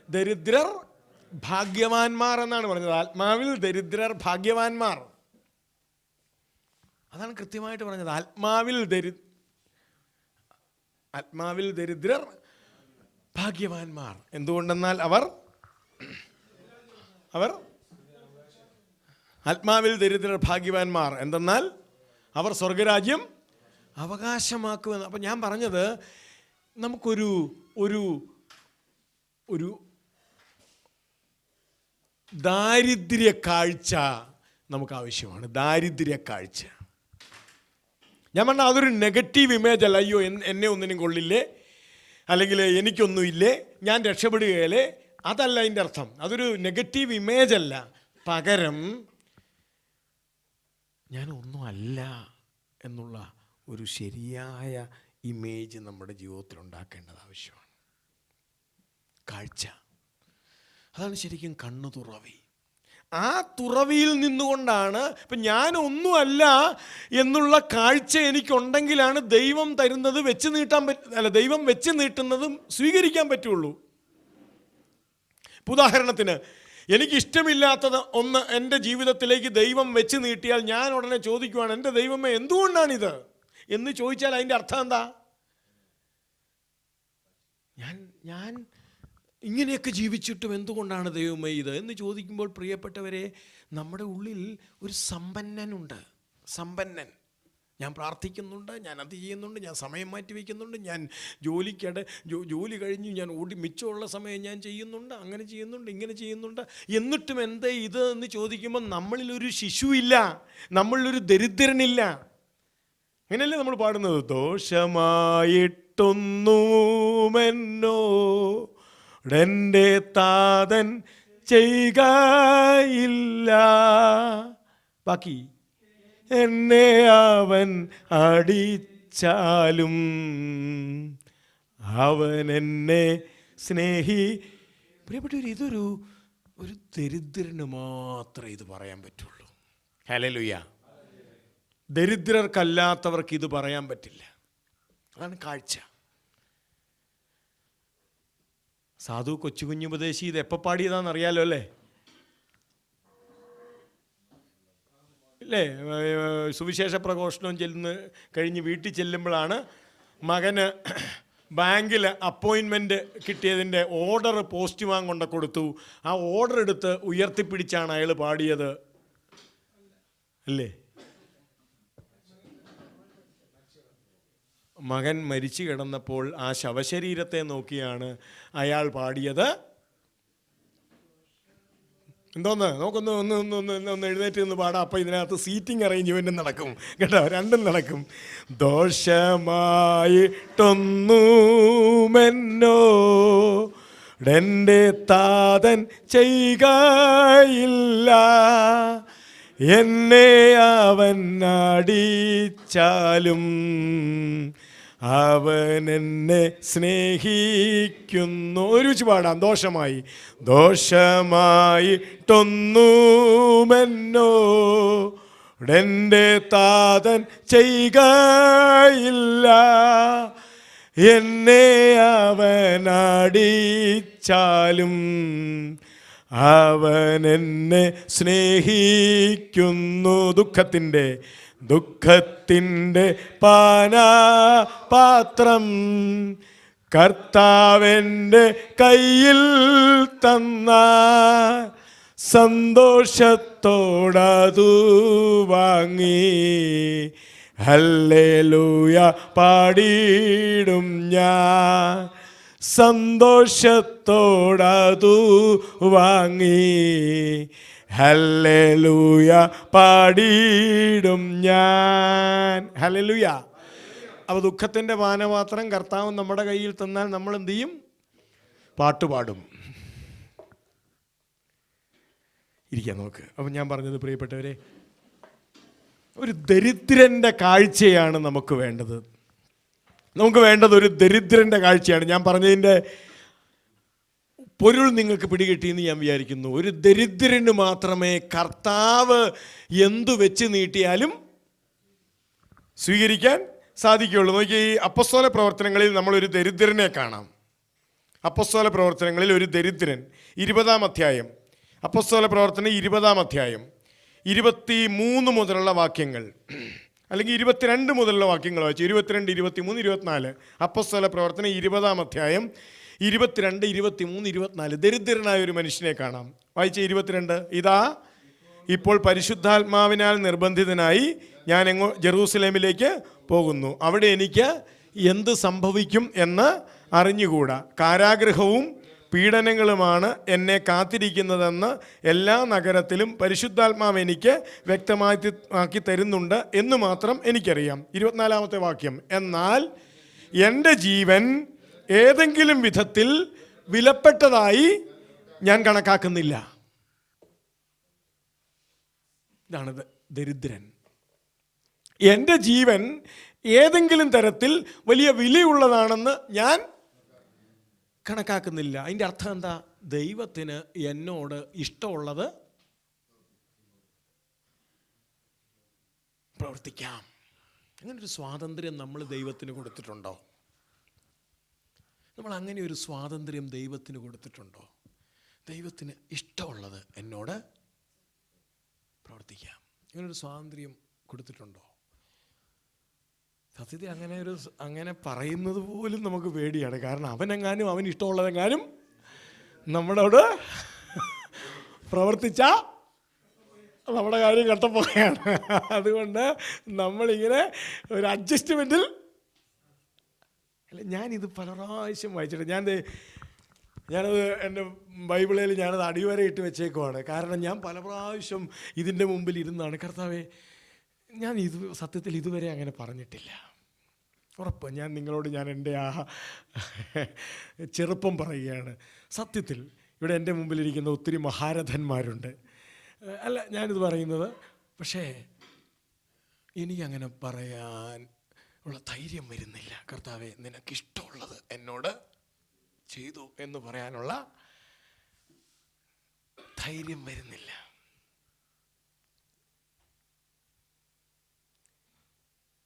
ദരിദ്രർ ഭാഗ്യവാന്മാർ എന്നാണ് പറഞ്ഞത്. ആത്മാവിൽ ദരിദ്രർ ഭാഗ്യവാന്മാർ, അതാണ് കൃത്യമായിട്ട് പറഞ്ഞത്. ആത്മാവിൽ ദരിദ്രർ ഭാഗ്യവാന്മാർ. എന്തുകൊണ്ടെന്നാൽ അവർ ആത്മാവിൽ ദരിദ്രർ ഭാഗ്യവാന്മാർ എന്തെന്നാൽ അവർ സ്വർഗരാജ്യം അവകാശമാക്കുമെന്ന്. അപ്പം ഞാൻ പറഞ്ഞത്, നമുക്കൊരു ഒരു ഒരു ദാരിദ്ര്യ കാഴ്ച നമുക്ക് ആവശ്യമാണ്. ദാരിദ്ര്യ കാഴ്ച. ഞാൻ പറഞ്ഞാൽ അതൊരു നെഗറ്റീവ് ഇമേജ് അല്ല. അയ്യോ എന്നെ ഒന്നിനും കൊള്ളില്ലേ, അല്ലെങ്കിൽ എനിക്കൊന്നുമില്ലേ, ഞാൻ രക്ഷപ്പെടുകയല്ലേ, അതല്ല അതിൻ്റെ അർത്ഥം. അതൊരു നെഗറ്റീവ് ഇമേജ് അല്ല. പകരം ഞാനൊന്നും അല്ല എന്നുള്ള ഒരു ശരിയായ ഇമേജ് നമ്മുടെ ജീവിതത്തിൽ ഉണ്ടാക്കേണ്ടത് ആവശ്യമാണ്. കാഴ്ച, അതാണ് ശരിക്കും കണ്ണു തുറവി. ആ തുറവിയിൽ നിന്നുകൊണ്ടാണ് ഇപ്പം ഞാനൊന്നുമല്ല എന്നുള്ള കാഴ്ച എനിക്കുണ്ടെങ്കിലാണ് ദൈവം തരുന്നത് വെച്ച് നീട്ടാൻ ദൈവം വെച്ച് നീട്ടുന്നതും സ്വീകരിക്കാൻ പറ്റുള്ളൂ. ഉദാഹരണത്തിന്, എനിക്കിഷ്ടമില്ലാത്തത് ഒന്ന് എൻ്റെ ജീവിതത്തിലേക്ക് ദൈവം വെച്ച് നീട്ടിയാൽ ഞാൻ ഉടനെ ചോദിക്കുവാണ്, എൻ്റെ ദൈവമേ എന്തുകൊണ്ടാണിത് എന്ന് ചോദിച്ചാൽ അതിൻ്റെ അർത്ഥം എന്താ? ഞാൻ ഇങ്ങനെയൊക്കെ ജീവിച്ചിട്ടും എന്തുകൊണ്ടാണ് ദൈവമേ ഇത് എന്ന് ചോദിക്കുമ്പോൾ, പ്രിയപ്പെട്ടവരെ, നമ്മുടെ ഉള്ളിൽ ഒരു സമ്പന്നനുണ്ട്. സമ്പന്നൻ. ഞാൻ പ്രാർത്ഥിക്കുന്നുണ്ട്, ഞാൻ അത് ചെയ്യുന്നുണ്ട്, ഞാൻ സമയം മാറ്റി വയ്ക്കുന്നുണ്ട്, ഞാൻ ജോലി കഴിഞ്ഞ് ഞാൻ മിച്ചമുള്ള സമയം ഞാൻ ചെയ്യുന്നുണ്ട്, അങ്ങനെ ചെയ്യുന്നുണ്ട്, ഇങ്ങനെ ചെയ്യുന്നുണ്ട്. എന്നിട്ടും എന്തേ ഇത് എന്ന് ചോദിക്കുമ്പോൾ നമ്മളിലൊരു ശിശുവില്ല, നമ്മളിലൊരു ദരിദ്രനില്ല. അങ്ങനെയല്ലേ നമ്മൾ പാടുന്നത്? ദോഷമായിട്ടൊന്നുമെന്നോടെൻ്റെ താതൻ ചെയ്യുകയില്ല. ബാക്കി, എന്നെ അവൻ അടിച്ചാലും അവൻ എന്നെ പ്രിയപ്പെട്ടവർ, ഇതൊരു ദരിദ്രന് മാത്രമേ ഇത് പറയാൻ പറ്റുള്ളൂ. ഹല്ലേലൂയ. ദരിദ്രർക്കല്ലാത്തവർക്ക് ഇത് പറയാൻ പറ്റില്ല. അതാണ് കാഴ്ച. സാധു കൊച്ചുകുഞ്ഞുപദേശി ഇത് എപ്പോൾ പാടിയതാണെന്ന് അറിയാലോ അല്ലേ? സുവിശേഷ പ്രഘോഷണം കഴിഞ്ഞ് വീട്ടിൽ ചെല്ലുമ്പോഴാണ് മകന് ബാങ്കിൽ അപ്പോയിൻമെൻറ്റ് കിട്ടിയതിൻ്റെ ഓർഡർ പോസ്റ്റ്മാൻ കൊണ്ട് കൊടുത്തു. ആ ഓർഡർ എടുത്ത് ഉയർത്തിപ്പിടിച്ചാണ് അയാൾ പാടിയത് അല്ലേ? മകൻ മരിച്ചു കിടന്നപ്പോൾ ആ ശവശരീരത്തെ നോക്കിയാണ് അയാൾ പാടിയത്. എന്തോന്ന് ഒന്ന് എഴുന്നേറ്റ് നിന്ന് പാടാം. അപ്പം ഇതിനകത്ത് സീറ്റിംഗ് അറേഞ്ച്മെൻറ്റും നടക്കും കേട്ടോ, രണ്ടും നടക്കും. ദോഷമായിട്ടൊന്നുമെന്നോടെൻ്റെ താതൻ ചെയ്യുകയില്ല, എന്നെ അവൻ അടിച്ചാലും അവൻ എന്നെ സ്നേഹിക്കുന്നു. ഒരുമിച്ച് പാടാം. ദോഷമായിട്ടൊന്നുമെന്നോടെൻ്റെ താതൻ ചെയ്യുകയില്ല, എന്നെ അവൻ അടിച്ചാലും അവൻ എന്നെ സ്നേഹിക്കുന്നു. ദുഃഖത്തിൻ്റെ പാനപാത്രം കർത്താവിൻ്റെ കയ്യിൽ തന്ന സന്തോഷത്തോടതു വാങ്ങി ഹല്ലേലൂയ പാടിയിടും ഞാൻ. സന്തോഷത്തോടതു വാങ്ങി ഹല്ലേലൂയ പാടിയിടും ഞാൻ. ഹല്ലേലൂയ. അപ്പോൾ ദുഃഖത്തിൻ്റെ പാനപാത്രം കർത്താവ് നമ്മുടെ കയ്യിൽ തന്നാൽ നമ്മൾ എന്ത് ചെയ്യും? പാട്ടുപാടും. ഇരിക്കാൻ നോക്ക്. അപ്പം ഞാൻ പറഞ്ഞത്, പ്രിയപ്പെട്ടവരെ, ഒരു ദരിദ്രൻ്റെ കാഴ്ചയാണ് നമുക്ക് വേണ്ടത്. നമുക്ക് വേണ്ടത് ഒരു ദരിദ്രൻ്റെ കാഴ്ചയാണ്. ഞാൻ പറഞ്ഞതിൻ്റെ പൊരുൾ നിങ്ങൾക്ക് പിടികിട്ടിയെന്ന് ഞാൻ വിചാരിക്കുന്നു. ഒരു ദരിദ്രന് മാത്രമേ കർത്താവ് എന്തു വെച്ച് നീട്ടിയാലും സ്വീകരിക്കാൻ സാധിക്കുകയുള്ളൂ. നോക്കി, ഈ അപ്പസ്തോല പ്രവർത്തനങ്ങളിൽ നമ്മളൊരു ദരിദ്രനെ കാണാം. അപ്പസ്തോല പ്രവർത്തനങ്ങളിൽ ഒരു ദരിദ്രൻ, 20-ാം അധ്യായം, അപ്പസ്തോല പ്രവർത്തനം 20-ാം അധ്യായം 23 മുതലുള്ള വാക്യങ്ങൾ, അല്ലെങ്കിൽ 22 മുതലുള്ള വാക്യങ്ങൾ വായിച്ചു. 22, 23, 24. അപ്പസ്തോല പ്രവർത്തനം 20-ാം അധ്യായം 22, 23, 24. ദരിദ്രനായ ഒരു മനുഷ്യനെ കാണാം. വായിച്ച 22. ഇതാ, ഇപ്പോൾ പരിശുദ്ധാത്മാവിനാൽ നിർബന്ധിതനായി ഞാൻ ജെറൂസലേമിലേക്ക് പോകുന്നു. അവിടെ എനിക്ക് എന്ത് സംഭവിക്കും എന്ന് അറിഞ്ഞുകൂടാ. കാരാഗൃഹവും പീഡനങ്ങളുമാണ് എന്നെ കാത്തിരിക്കുന്നതെന്ന് എല്ലാ നഗരത്തിലും പരിശുദ്ധാത്മാവ് എനിക്ക് വ്യക്തമാക്കി തരുന്നുണ്ട് എന്ന് മാത്രം എനിക്കറിയാം. 24-ാമത്തെ വാക്യം. എന്നാൽ എൻ്റെ ജീവൻ ഏതെങ്കിലും വിധത്തിൽ വിലപ്പെട്ടതായി ഞാൻ കണക്കാക്കുന്നില്ല. ഇതാണ് ദരിദ്രൻ. എൻ്റെ ജീവൻ ഏതെങ്കിലും തരത്തിൽ വലിയ വിലയുള്ളതാണെന്ന് ഞാൻ കണക്കാക്കുന്നില്ല. അതിൻ്റെ അർത്ഥം എന്താ? ദൈവത്തിന് എന്നോട് ഇഷ്ടമുള്ളത് പ്രവർത്തിക്കാം. അങ്ങനൊരു സ്വാതന്ത്ര്യം നമ്മൾ ദൈവത്തിന് കൊടുത്തിട്ടുണ്ടോ? നമ്മൾ അങ്ങനെ ഒരു സ്വാതന്ത്ര്യം ദൈവത്തിന് കൊടുത്തിട്ടുണ്ടോ? ദൈവത്തിന് ഇഷ്ടമുള്ളത് എന്നോട് പ്രവർത്തിക്കാം. ഇങ്ങനൊരു സ്വാതന്ത്ര്യം കൊടുത്തിട്ടുണ്ടോ? സത്യത്തിൽ അങ്ങനെ പറയുന്നത് പോലും നമുക്ക് പേടിയാണ്. കാരണം അവനെങ്ങാനും അവന് ഇഷ്ടമുള്ളതെങ്ങാനും നമ്മളോട് പ്രവർത്തിച്ച നമ്മുടെ കാര്യം കട്ടപ്പോയാണ്. അതുകൊണ്ട് നമ്മളിങ്ങനെ ഒരു അഡ്ജസ്റ്റ്മെൻറ്റിൽ അല്ല. ഞാനിത് പല പ്രാവശ്യം വായിച്ചിട്ട് ഞാനത് എൻ്റെ ബൈബിളിൽ ഞാനത് അടിവരെ ഇട്ട് വെച്ചേക്കുവാണ്. കാരണം ഞാൻ പല പ്രാവശ്യം ഇതിൻ്റെ മുമ്പിൽ ഇരുന്നാണ്, കർത്താവേ, ഞാൻ സത്യത്തിൽ ഇതുവരെ അങ്ങനെ പറഞ്ഞിട്ടില്ല. ഉറപ്പ് ഞാൻ നിങ്ങളോട് എൻ്റെ ആ ചെറുപ്പം പറയുകയാണ്. സത്യത്തിൽ ഇവിടെ എൻ്റെ മുമ്പിലിരിക്കുന്ന ഒത്തിരി മഹാരഥന്മാരുണ്ട്. അല്ല, ഞാനിത് പറയുന്നത്, പക്ഷേ എനിക്കങ്ങനെ പറയാൻ ഉള്ള ധൈര്യം വരുന്നില്ല. കർത്താവേ, നിനക്കിഷ്ടമുള്ളത് എന്നോട് ചെയ്തു എന്ന് പറയാനുള്ള ധൈര്യം വരുന്നില്ല.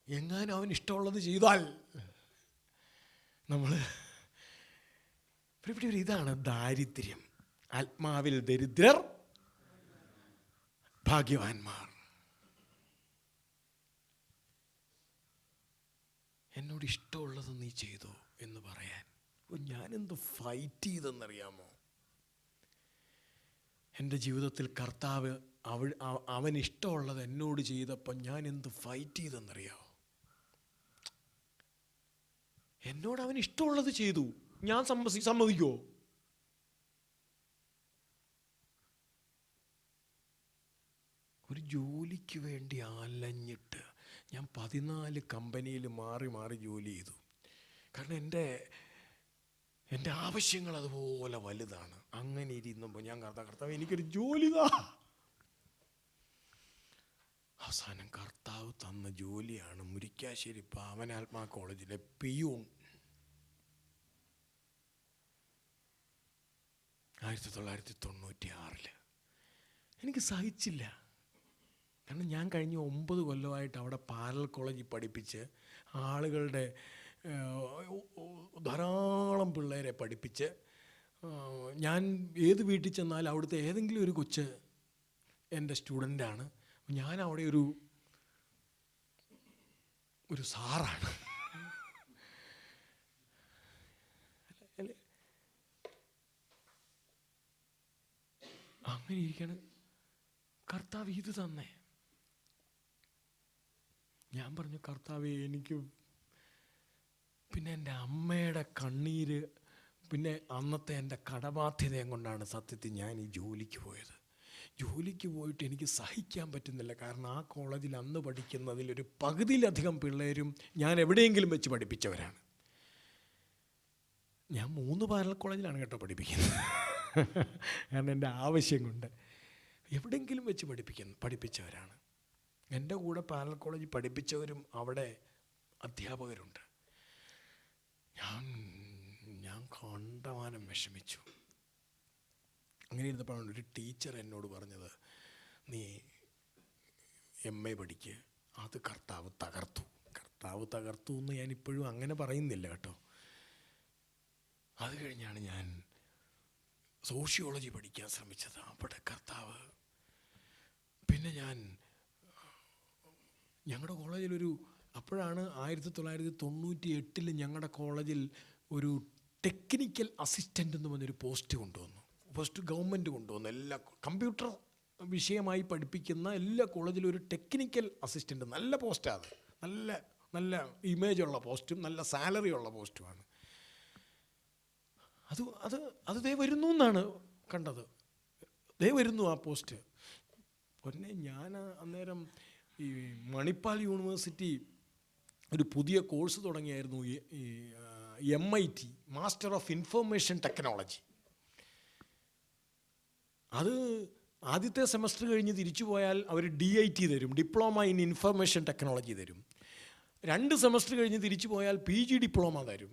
എങ്ങാനും അവൻ ഇഷ്ടമുള്ളത് ചെയ്താൽ നമ്മൾ ഇവിടെ ഇതാണ് ദാരിദ്ര്യം. ആത്മാവിൽ ദരിദ്രർ ഭാഗ്യവാന്മാർ. എന്നോട് ഇഷ്ടമുള്ളത് നീ ചെയ്തു എന്ന് പറയാൻ ഞാനെന്ത് ഫൈറ്റ് ചെയ്തെന്നറിയാമോ? എൻ്റെ ജീവിതത്തിൽ കർത്താവ് അവൻ ഇഷ്ടമുള്ളത് എന്നോട് ചെയ്തപ്പോൾ ഞാൻ എന്ത് ഫൈറ്റ് ചെയ്തെന്നറിയാമോ? എന്നോട് അവൻ ഇഷ്ടമുള്ളത് ചെയ്തു, ഞാൻ സമ്മതിക്കുമോ? ഒരു ജോലിക്ക് വേണ്ടി അലഞ്ഞിട്ട് ഞാൻ 14 കമ്പനിയിൽ മാറി മാറി ജോലി ചെയ്തു. കാരണം എൻ്റെ ആവശ്യങ്ങൾ അതുപോലെ വലുതാണ്. അങ്ങനെ ഇരുന്നപ്പോൾ ഞാൻ കർത്താവ് എനിക്കൊരു ജോലി താ. അവസാനം കർത്താവ് തന്ന ജോലിയാണ് മുരിക്കാശ്ശേരി പാവനാത്മാ കോളേജിലെ പിയൂൺ. 1996. എനിക്ക് സഹിച്ചില്ല. കാരണം ഞാൻ കഴിഞ്ഞ 9 കൊല്ലമായിട്ട് അവിടെ പാരലൽ കോളേജിൽ പഠിപ്പിച്ച് ആളുകളുടെ ധാരാളം പിള്ളേരെ പഠിപ്പിച്ച്, ഞാൻ ഏത് വീട്ടിൽ ചെന്നാലും അവിടുത്തെ ഏതെങ്കിലും ഒരു കൊച്ച് എൻ്റെ സ്റ്റുഡൻ്റാണ്. ഞാൻ അവിടെ ഒരു സാറാണ്. അങ്ങനെ ഇരിക്കണം. കർത്താവ് ഇത് തന്നെ. ഞാൻ പറഞ്ഞു, കർത്താവേ, എനിക്ക് പിന്നെ എൻ്റെ അമ്മയുടെ കണ്ണീര്, പിന്നെ അന്നത്തെ എൻ്റെ കടബാധ്യതയും കൊണ്ടാണ് സത്യത്തിൽ ഞാൻ ഈ ജോലിക്ക് പോയത്. ജോലിക്ക് പോയിട്ട് എനിക്ക് സഹിക്കാൻ പറ്റുന്നില്ല. കാരണം ആ കോളേജിൽ അന്ന് പഠിക്കുന്നതിലൊരു പകുതിയിലധികം പിള്ളേരും ഞാൻ എവിടെയെങ്കിലും വെച്ച് പഠിപ്പിച്ചവരാണ്. ഞാൻ 3 പാരലൽ കോളേജിലാണ് കേട്ടോ പഠിപ്പിക്കുന്നത്. കാരണം എൻ്റെ ആവശ്യം കൊണ്ട് എവിടെയെങ്കിലും വെച്ച് പഠിപ്പിച്ചവരാണ്. എൻ്റെ കൂടെ പാരലൽ കോളേജിൽ പഠിപ്പിച്ചവരും അവിടെ അധ്യാപകരുണ്ട്. ഞാൻ കണ്ടമാനം വിഷമിച്ചു. അങ്ങനെ ഇരുന്നപ്പോഴാണ് ഒരു ടീച്ചർ എന്നോട് പറഞ്ഞത്, നീ MA പഠിക്ക്, അത് കർത്താവ് തകർത്തു എന്ന് ഞാനിപ്പോഴും അങ്ങനെ പറയുന്നില്ല കേട്ടോ. അത് കഴിഞ്ഞാണ് ഞാൻ സോഷ്യോളജി പഠിക്കാൻ ശ്രമിച്ചത്. അവിടെ കർത്താവ്. പിന്നെ ഞങ്ങളുടെ കോളേജിലൊരു, അപ്പോഴാണ് 1998 ഞങ്ങളുടെ കോളേജിൽ ഒരു ടെക്നിക്കൽ അസിസ്റ്റൻ്റ് എന്ന് പറഞ്ഞൊരു പോസ്റ്റ് ഗവൺമെൻറ് കൊണ്ടുവന്നു. എല്ലാ കമ്പ്യൂട്ടർ വിഷയമായി പഠിപ്പിക്കുന്ന എല്ലാ കോളേജിലും ഒരു ടെക്നിക്കൽ അസിസ്റ്റൻ്റ്, നല്ല പോസ്റ്റാണ്. നല്ല ഇമേജുള്ള പോസ്റ്റും നല്ല സാലറി ഉള്ള പോസ്റ്റുമാണ്. അത് ദേ വരുന്നു എന്നാണ് കണ്ടത്. ദേ വരുന്നു ആ പോസ്റ്റ്. പിന്നെ ഞാൻ അന്നേരം ഈ മണിപ്പാൽ യൂണിവേഴ്സിറ്റി ഒരു പുതിയ കോഴ്സ് തുടങ്ങിയായിരുന്നു, MIT, master of information technology. അത് ആദ്യത്തെ സെമസ്റ്റർ കഴിഞ്ഞ് തിരിച്ചു പോയാൽ അവർ DIT തരും, ഡിപ്ലോമ ഇൻ ഇൻഫർമേഷൻ ടെക്നോളജി തരും. 2 സെമസ്റ്റർ കഴിഞ്ഞ് തിരിച്ചു പോയാൽ PG ഡിപ്ലോമ തരും.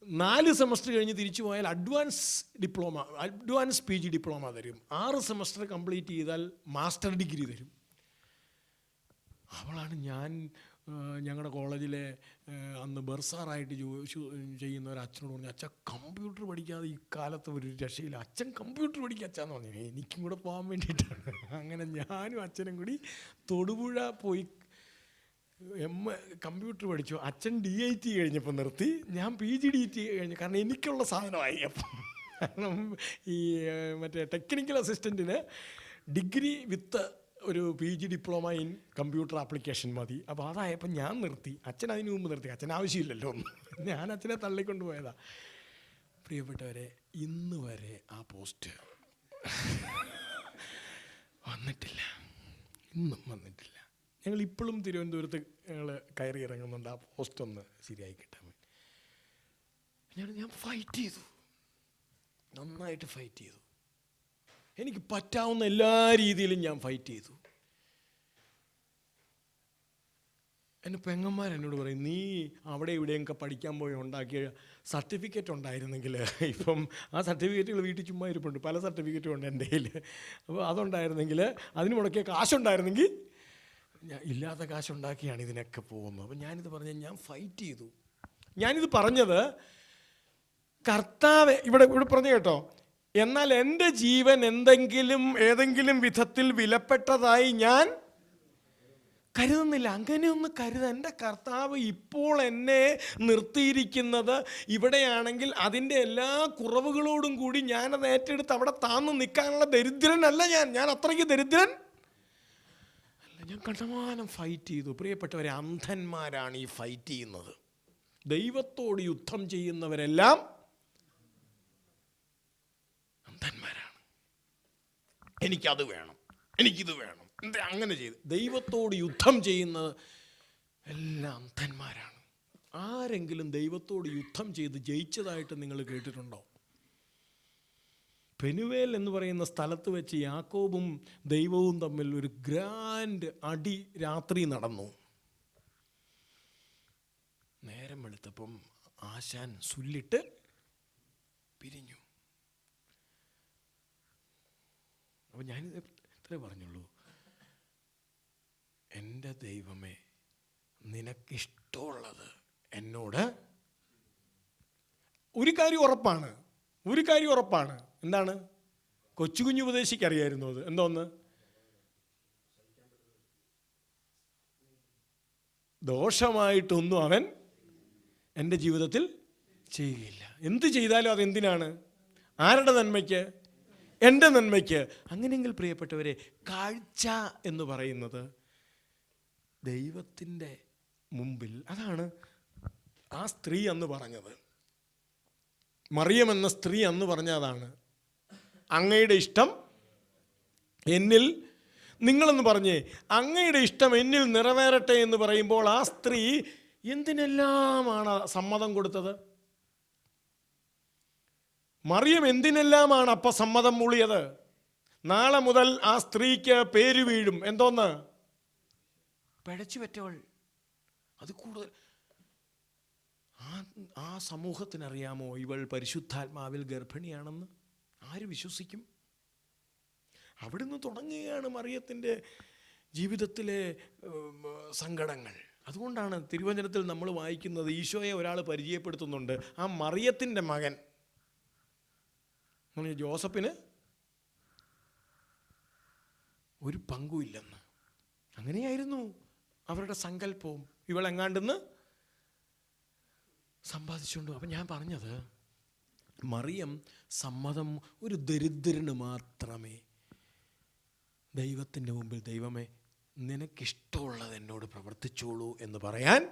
4 സെമസ്റ്റർ കഴിഞ്ഞ് തിരിച്ചു പോയാൽ അഡ്വാൻസ് PG ഡിപ്ലോമ തരും. 6 സെമസ്റ്റർ കംപ്ലീറ്റ് ചെയ്താൽ മാസ്റ്റർ ഡിഗ്രി തരും. അവളാണ് ഞങ്ങളുടെ കോളേജിലെ അന്ന് ബർസാറായിട്ട് ചെയ്യുന്ന ഒരു അച്ഛനോട് പറഞ്ഞു, അച്ഛൻ കമ്പ്യൂട്ടർ പഠിക്കാതെ ഈ കാലത്ത് ഒരു രക്ഷയില്ല, അച്ഛൻ കമ്പ്യൂട്ടർ പഠിക്കാച്ചാന്ന് പറഞ്ഞു. എനിക്കും കൂടെ പോകാൻ വേണ്ടിയിട്ടാണ്. അങ്ങനെ ഞാനും അച്ഛനും കൂടി തൊടുപുഴ പോയി കമ്പ്യൂട്ടർ പഠിച്ചു. അച്ഛൻ DIT കഴിഞ്ഞപ്പോൾ നിർത്തി, ഞാൻ PGDT കഴിഞ്ഞു. കാരണം എനിക്കുള്ള സാധനമായി. അപ്പം കാരണം ഈ മറ്റേ ടെക്നിക്കൽ അസിസ്റ്റൻറ്റിന് ഡിഗ്രി വിത്ത് ഒരു PG diploma in computer application മതി. അപ്പോൾ അതായപ്പോൾ ഞാൻ നിർത്തി. അച്ഛൻ അതിന് മുമ്പ് നിർത്തി. അച്ഛൻ ആവശ്യമില്ലല്ലോ ഒന്നും. ഞാൻ അച്ഛനെ തള്ളിക്കൊണ്ട് പോയതാ. പ്രിയപ്പെട്ടവരെ, ഇന്ന് വരെ ആ പോസ്റ്റ് വന്നിട്ടില്ല, ഇന്നും വന്നിട്ടില്ല. ഞങ്ങൾ ഇപ്പോഴും തിരുവനന്തപുരത്ത് ഞങ്ങൾ കയറി ഇറങ്ങുന്നുണ്ട് ആ പോസ്റ്റ് ഒന്ന് ശരിയായി കിട്ടാൻ വേണ്ടി. ഞാൻ ഫൈറ്റ് ചെയ്തു, നന്നായിട്ട് ഫൈറ്റ് ചെയ്തു. എനിക്ക് പറ്റാവുന്ന എല്ലാ രീതിയിലും ഞാൻ ഫൈറ്റ് ചെയ്തു. എൻ്റെ പെങ്ങന്മാരെന്നോട് പറയും, നീ അവിടെ ഇവിടെയൊക്കെ പഠിക്കാൻ പോയി ഉണ്ടാക്കിയ സർട്ടിഫിക്കറ്റ് ഉണ്ടായിരുന്നെങ്കിൽ, ഇപ്പം ആ സർട്ടിഫിക്കറ്റുകൾ വീട്ടിൽ ചുമ്മാ ഇരിപ്പുണ്ട്, പല സർട്ടിഫിക്കറ്റും ഉണ്ട് എൻ്റെ കയ്യിൽ. അപ്പോൾ അതുണ്ടായിരുന്നെങ്കിൽ, അതിന് മുടക്കിയ കാശുണ്ടായിരുന്നെങ്കിൽ, ഞാൻ ഇല്ലാത്ത കാശുണ്ടാക്കിയാണ് ഇതിനൊക്കെ പോകുന്നത്. അപ്പം ഞാനിത് പറഞ്ഞ ഞാൻ ഫൈറ്റ് ചെയ്തു. ഞാനിത് പറഞ്ഞത് കർത്താവ് ഇവിടെ പറഞ്ഞു കേട്ടോ. എന്നാൽ എൻ്റെ ജീവൻ ഏതെങ്കിലും വിധത്തിൽ വിലപ്പെട്ടതായി ഞാൻ കരുതുന്നില്ല. അങ്ങനെയൊന്ന് കരുതാൻ എൻ്റെ കർത്താവ് ഇപ്പോൾ എന്നെ നിർത്തിയിരിക്കുന്നത് ഇവിടെയാണെങ്കിൽ അതിൻ്റെ എല്ലാ കുറവുകളോടും കൂടി ഞാനത് ഏറ്റെടുത്ത് അവിടെ താന്ന് നിൽക്കാനുള്ള ദരിദ്രനല്ല ഞാൻ അത്രയ്ക്ക് ദരിദ്രൻ അല്ല. ഞാൻ കണ്ടമാനം ഫൈറ്റ് ചെയ്തു. പ്രിയപ്പെട്ടവരെ, അന്ധന്മാരാണ് ഈ ഫൈറ്റ് ചെയ്യുന്നത്. ദൈവത്തോട് യുദ്ധം ചെയ്യുന്നവരെല്ലാം അന്ധന്മാരാണ്. എനിക്കത് വേണം, എനിക്കിത് വേണം, എന്താ അങ്ങനെ ചെയ്ത് ദൈവത്തോട് യുദ്ധം ചെയ്യുന്നത് എല്ലാം അന്ധന്മാരാണ്. ആരെങ്കിലും ദൈവത്തോട് യുദ്ധം ചെയ്ത് ജയിച്ചതായിട്ട് നിങ്ങൾ കേട്ടിട്ടുണ്ടോ? പെനുവേൽ എന്ന് പറയുന്ന സ്ഥലത്ത് വെച്ച് യാക്കോബും ദൈവവും തമ്മിൽ ഒരു ഗ്രാൻഡ് അടി രാത്രി നടന്നു. നേരം വെളുത്തപ്പം ആശാൻ സുല്ലിട്ട് പിരിഞ്ഞു. അപ്പം ഞാനിത് ഇത്രേ പറഞ്ഞുള്ളൂ, എൻ്റെ ദൈവമേ, നിനക്കിഷ്ടമുള്ളത് എന്നോട്. ഒരു കാര്യം ഉറപ്പാണ്. എന്താണ്? കൊച്ചു കുഞ്ഞു ഉപദേശിക്കറിയായിരുന്നു അത്. എന്തോന്ന്? ദോഷമായിട്ടൊന്നും അവൻ എൻ്റെ ജീവിതത്തിൽ ചെയ്യുകയില്ല. എന്ത് ചെയ്താലും അതെന്തിനാണ്? ആരുടെ നന്മയ്ക്ക്? എൻ്റെ നന്മയ്ക്ക്. അങ്ങനെയെങ്കിൽ പ്രിയപ്പെട്ടവരെ, കാഴ്ച എന്ന് പറയുന്നത് ദൈവത്തിൻ്റെ മുമ്പിൽ, അതാണ് ആ സ്ത്രീ അന്ന് പറഞ്ഞത്. മറിയം എന്ന സ്ത്രീ അന്ന് പറഞ്ഞതാണ്, അങ്ങയുടെ ഇഷ്ടം എന്നിൽ, നിങ്ങളെന്ന് പറഞ്ഞേ, അങ്ങയുടെ ഇഷ്ടം എന്നിൽ നിറവേറട്ടെ എന്ന് പറയുമ്പോൾ ആ സ്ത്രീ എന്തിനെല്ലാമാണ് സമ്മതം കൊടുത്തത്? മറിയം എന്തിനെല്ലാമാണ് അപ്പം സമ്മതം മൂളിയത്? നാളെ മുതൽ ആ സ്ത്രീക്ക് പേര് വീഴും. എന്തോന്ന്? പിഴച്ചു പറ്റവൾ. അത് കൂടുതൽ ആ സമൂഹത്തിനറിയാമോ ഇവൾ പരിശുദ്ധാത്മാവിൽ ഗർഭിണിയാണെന്ന്? ആര് വിശ്വസിക്കും? അവിടുന്ന് തുടങ്ങുകയാണ് മറിയത്തിൻ്റെ ജീവിതത്തിലെ സങ്കടങ്ങൾ. അതുകൊണ്ടാണ് തിരുവചനത്തിൽ നമ്മൾ വായിക്കുന്നത്, ഈശോയെ ഒരാൾ പരിചയപ്പെടുത്തുന്നുണ്ട്, ആ മറിയത്തിൻ്റെ മകൻ ജോസഫിന് ഒരു പങ്കുമില്ലെന്ന്. അങ്ങനെയായിരുന്നു അവരുടെ സങ്കല്പവും. ഇവളെങ്ങാണ്ടെന്ന് സമ്പാദിച്ചുകൊണ്ട്. അപ്പം ഞാൻ പറഞ്ഞത്, മറിയം സമ്മതം ഒരു ദരിദ്രന് മാത്രമേ ദൈവത്തിൻ്റെ മുമ്പിൽ, ദൈവമേ നിനക്കിഷ്ടമുള്ളത് എന്നോട് പ്രവർത്തിച്ചോളൂ എന്ന് പറയാൻ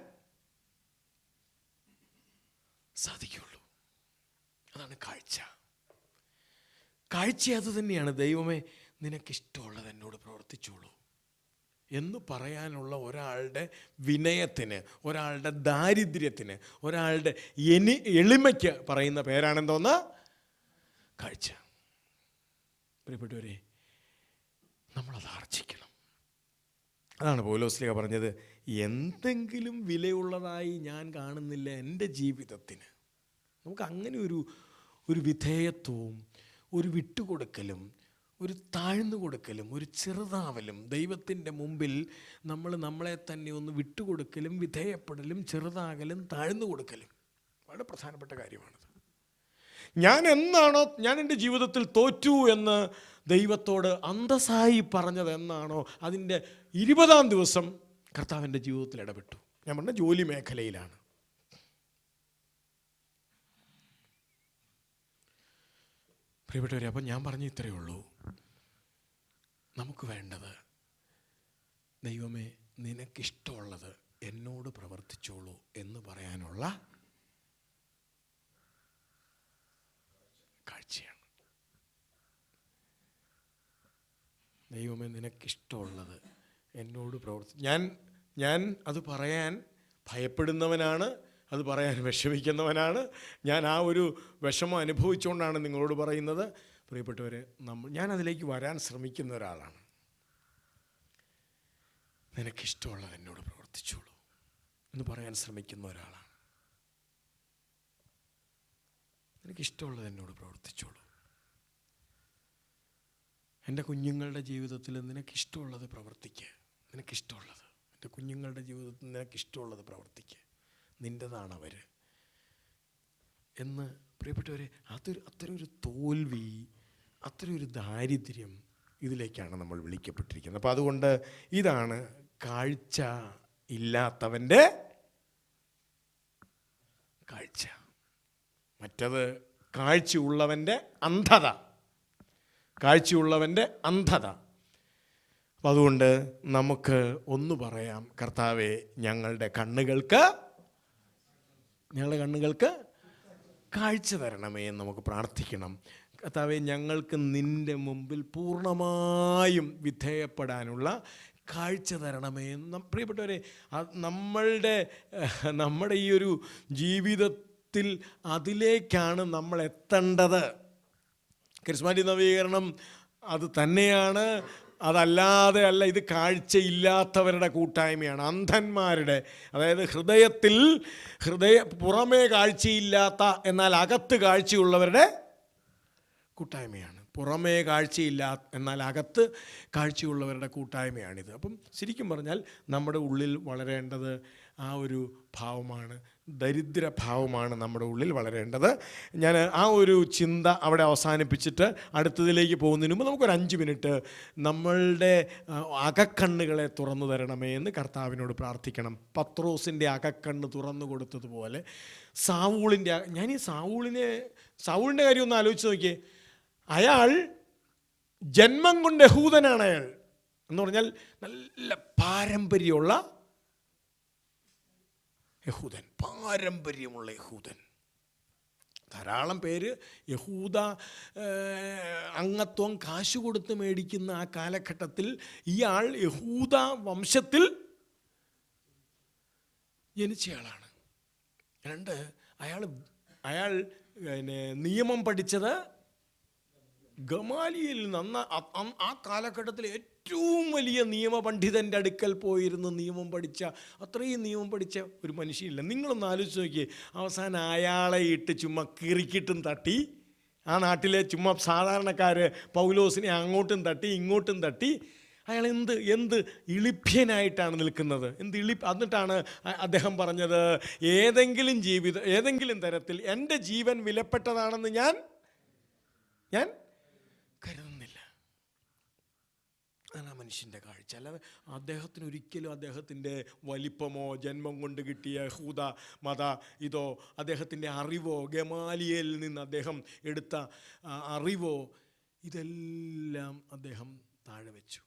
സാധിക്കുള്ളൂ. അതാണ് കാഴ്ച. അത് തന്നെയാണ്, ദൈവമേ നിനക്കിഷ്ടമുള്ളത് എന്നോട് പ്രവർത്തിച്ചോളൂ എന്ന് പറയാനുള്ള ഒരാളുടെ വിനയത്തിന്, ഒരാളുടെ ദാരിദ്ര്യത്തിന്, ഒരാളുടെ എളിമയ്ക്ക് പറയുന്ന പേരാണെന്തോന്ന്? കാഴ്ച. പ്രിയപ്പെട്ടവരെ, നമ്മളത് ആർജിക്കണം. അതാണ് പൗലോസ്ലീഹ പറഞ്ഞത്, എന്തെങ്കിലും വിലയുള്ളതായി ഞാൻ കാണുന്നില്ല എൻ്റെ ജീവിതത്തിന്. നമുക്ക് അങ്ങനെ ഒരു വിധേയത്വവും ഒരു വിട്ടുകൊടുക്കലും ഒരു താഴ്ന്നു കൊടുക്കലും ഒരു ചെറുതാവലും, ദൈവത്തിൻ്റെ മുമ്പിൽ നമ്മളെ തന്നെ ഒന്ന് വിട്ടുകൊടുക്കലും വിധേയപ്പെടലും ചെറുതാകലും താഴ്ന്നു കൊടുക്കലും വളരെ പ്രധാനപ്പെട്ട കാര്യമാണത്. ഞാൻ എന്നാണോ ഞാൻ എൻ്റെ ജീവിതത്തിൽ തോറ്റു എന്ന് ദൈവത്തോട് അന്തസ്സായി പറഞ്ഞത് എന്നാണോ, അതിൻ്റെ 20-ാം ദിവസം കർത്താവിൻ്റെ ജീവിതത്തിൽ ഇടപെട്ടു. ഞാൻ പറഞ്ഞ ജോലി മേഖലയിലാണ്. പ്രിയപ്പെട്ടവരെ, അപ്പം ഞാൻ പറഞ്ഞ ഇത്രയേ ഉള്ളൂ. നമുക്ക് വേണ്ടത്, ദൈവമേ നിനക്കിഷ്ടമുള്ളത് എന്നോട് പ്രവർത്തിച്ചോളൂ എന്ന് പറയാനുള്ള കാഴ്ചയാണ്. ദൈവമേ നിനക്കിഷ്ടമുള്ളത് എന്നോട് ഞാൻ അത് പറയാൻ ഭയപ്പെടുന്നവനാണ്, അത് പറയാൻ വിഷമിക്കുന്നവനാണ്. ഞാൻ ആ ഒരു വിഷമം അനുഭവിച്ചുകൊണ്ടാണ് നിങ്ങളോട് പറയുന്നത്. പ്രിയപ്പെട്ടവരെ, ഞാൻ അതിലേക്ക് വരാൻ ശ്രമിക്കുന്ന ഒരാളാണ്. നിനക്കിഷ്ടമുള്ളത് എന്നോട് പ്രവർത്തിച്ചോളൂ എന്ന് പറയാൻ ശ്രമിക്കുന്ന ഒരാളാണ്. നിനക്കിഷ്ടമുള്ളത് എന്നോട് പ്രവർത്തിച്ചോളൂ. എൻ്റെ കുഞ്ഞുങ്ങളുടെ ജീവിതത്തിൽ നിനക്കിഷ്ടമുള്ളത് പ്രവർത്തിക്കുക. നിനക്കിഷ്ടമുള്ളത് എൻ്റെ കുഞ്ഞുങ്ങളുടെ ജീവിതത്തിൽ നിനക്കിഷ്ടമുള്ളത് പ്രവർത്തിക്കുക. നിൻ്റെതാണ് അവർ എന്ന്. പ്രിയപ്പെട്ടവരെ, അത്തരൊരു തോൽവി, അത്തരൊരു ദാരിദ്ര്യം, ഇതിലേക്കാണ് നമ്മൾ വിളിക്കപ്പെട്ടിരിക്കുന്നത്. അപ്പോൾ അതുകൊണ്ട് ഇതാണ് കാഴ്ച ഇല്ലാത്തവൻ്റെ കാഴ്ച. മറ്റത് കാഴ്ചയുള്ളവൻ്റെ അന്ധത. കാഴ്ചയുള്ളവൻ്റെ അന്ധത. അപ്പം അതുകൊണ്ട് നമുക്ക് ഒന്ന് പറയാം, കർത്താവേ ഞങ്ങളുടെ കണ്ണുകൾക്ക് കാഴ്ച തരണമേ എന്ന് നമുക്ക് പ്രാർത്ഥിക്കണം. കർത്താവേ, ഞങ്ങൾക്ക് നിൻ്റെ മുമ്പിൽ പൂർണ്ണമായും വിധേയപ്പെടാനുള്ള കാഴ്ച തരണമേ എന്ന്. പ്രിയപ്പെട്ടവരെ, നമ്മുടെ ഈ ഒരു ജീവിതത്തിൽ അതിലേക്കാണ് നമ്മൾ എത്തേണ്ടത്. കരിസ്മാറ്റിക് നവീകരണം അത് തന്നെയാണ്. അതല്ലാതെ അല്ല. ഇത് കാഴ്ചയില്ലാത്തവരുടെ കൂട്ടായ്മയാണ്, അന്ധന്മാരുടെ. അതായത് പുറമേ കാഴ്ചയില്ലാത്ത എന്നാൽ അകത്ത് കാഴ്ചയുള്ളവരുടെ കൂട്ടായ്മയാണ്. പുറമേ കാഴ്ചയില്ല എന്നാൽ അകത്ത് കാഴ്ചയുള്ളവരുടെ കൂട്ടായ്മയാണിത്. അപ്പം ശരിക്കും പറഞ്ഞാൽ നമ്മുടെ ഉള്ളിൽ വളരേണ്ടത് ആ ഒരു ഭാവമാണ്, ദരിദ്രഭാവമാണ് നമ്മുടെ ഉള്ളിൽ വളരേണ്ടത്. ഞാൻ ആ ഒരു ചിന്ത അവിടെ അവസാനിപ്പിച്ചിട്ട് അടുത്തതിലേക്ക് പോകുന്നതിന് മുമ്പ് നമുക്കൊരു 5 മിനിറ്റ് നമ്മളുടെ അകക്കണ്ണുകളെ തുറന്നു തരണമേ എന്ന് കർത്താവിനോട് പ്രാർത്ഥിക്കണം. പത്രോസിൻ്റെ അകക്കണ്ണ് തുറന്നു കൊടുത്തതുപോലെ ഞാൻ ഈ സാവൂളിൻ്റെ കാര്യം ഒന്ന് ആലോചിച്ച് നോക്കിയേ. അയാൾ ജന്മം കൊണ്ട് യഹൂദനാണ്. അയാൾ എന്ന് പറഞ്ഞാൽ നല്ല പാരമ്പര്യമുള്ള യഹൂദൻ, പാരമ്പര്യമുള്ള യഹൂദൻ. ധാരാളം പേര് യഹൂദ അംഗത്വം കാശ് കൊടുത്ത് മേടിക്കുന്ന ആ കാലഘട്ടത്തിൽ ഇയാൾ യഹൂദ വംശത്തിൽ ജനിച്ചയാളാണ്. 2, അയാൾ നിയമം പഠിച്ചത് ഗമാലിയിൽ നിന്ന്. ആ കാലഘട്ടത്തിൽ ഏറ്റവും വലിയ നിയമപണ്ഡിതൻ്റെ അടുക്കൽ പോയിരുന്ന് അത്രയും നിയമം പഠിച്ച ഒരു മനുഷ്യനില്ല. നിങ്ങളൊന്ന് ആലോചിച്ച് നോക്കിയേ. അവസാനം അയാളെ ഇട്ട് ചുമ്മാ കിറിക്കിട്ടും തട്ടി, ആ നാട്ടിലെ ചുമ്മാ സാധാരണക്കാർ പൗലോസിനെ അങ്ങോട്ടും തട്ടി ഇങ്ങോട്ടും തട്ടി. അയാൾ എന്ത് ഇളിഭ്യനായിട്ടാണ് നിൽക്കുന്നത്, എന്നിട്ടാണ് അദ്ദേഹം പറഞ്ഞത്, ഏതെങ്കിലും തരത്തിൽ എൻ്റെ ജീവൻ വിലപ്പെട്ടതാണെന്ന് ഞാൻ കരുതുന്നില്ല. അതാണ് ആ മനുഷ്യൻ്റെ കാഴ്ച. അല്ലാതെ അദ്ദേഹത്തിന് ഒരിക്കലും അദ്ദേഹത്തിൻ്റെ വലിപ്പമോ ജന്മം കൊണ്ട് കിട്ടിയ യഹൂദ മത ഇതോ അദ്ദേഹത്തിൻ്റെ അറിവോ ഗമാലിയയിൽ നിന്ന് അദ്ദേഹം എടുത്ത അറിവോ ഇതെല്ലാം അദ്ദേഹം താഴെ വെച്ചു.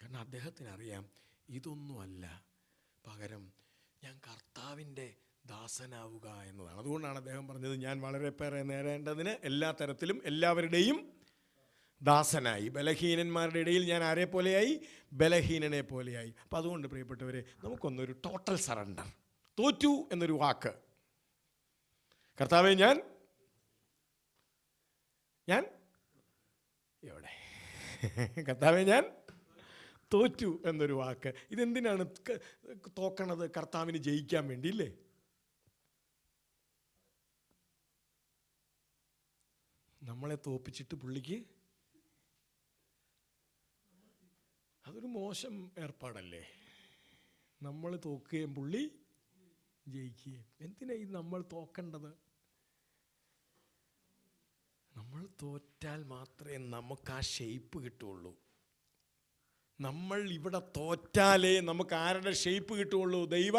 കാരണം അദ്ദേഹത്തിനറിയാം ഇതൊന്നുമല്ല, പകരം ഞാൻ കർത്താവിൻ്റെ ദാസനാവുക എന്നതാണ്. അതുകൊണ്ടാണ് അദ്ദേഹം പറഞ്ഞത്, ഞാൻ വളരെ പേരെ നേരേണ്ടതിന് എല്ലാ തരത്തിലും എല്ലാവരുടെയും ദാസനായി. ബലഹീനന്മാരുടെ ഇടയിൽ ഞാൻ ആരെ പോലെയായി? ബലഹീനനെ പോലെയായി. അപ്പം അതുകൊണ്ട് പ്രിയപ്പെട്ടവരെ, നമുക്കൊന്നൊരു ടോട്ടൽ സറണ്ടർ. തോറ്റു എന്നൊരു വാക്ക്, കർത്താവേ ഞാൻ എവിടെ കർത്താവേ ഞാൻ തോറ്റു എന്നൊരു വാക്ക്. ഇതെന്തിനാണ് തോക്കണത്? കർത്താവിന് ജയിക്കാൻ വേണ്ടിയില്ലേ? നമ്മളെ തോപ്പിച്ചിട്ട് പുള്ളിക്ക് അതൊരു മോശം ഏർപ്പാടല്ലേ? നമ്മൾ തോക്കുകയും പുള്ളി ജയിക്കുകയും. എന്തിനാ നമ്മൾ തോക്കേണ്ടത്? നമ്മൾ തോറ്റാൽ മാത്രമേ നമുക്ക് ആ ഷേപ്പ് കിട്ടുള്ളൂ. നമ്മൾ ഇവിടെ തോറ്റാലേ നമുക്ക് ആരുടെ ഷേപ്പ് കിട്ടുള്ളൂ? ദൈവ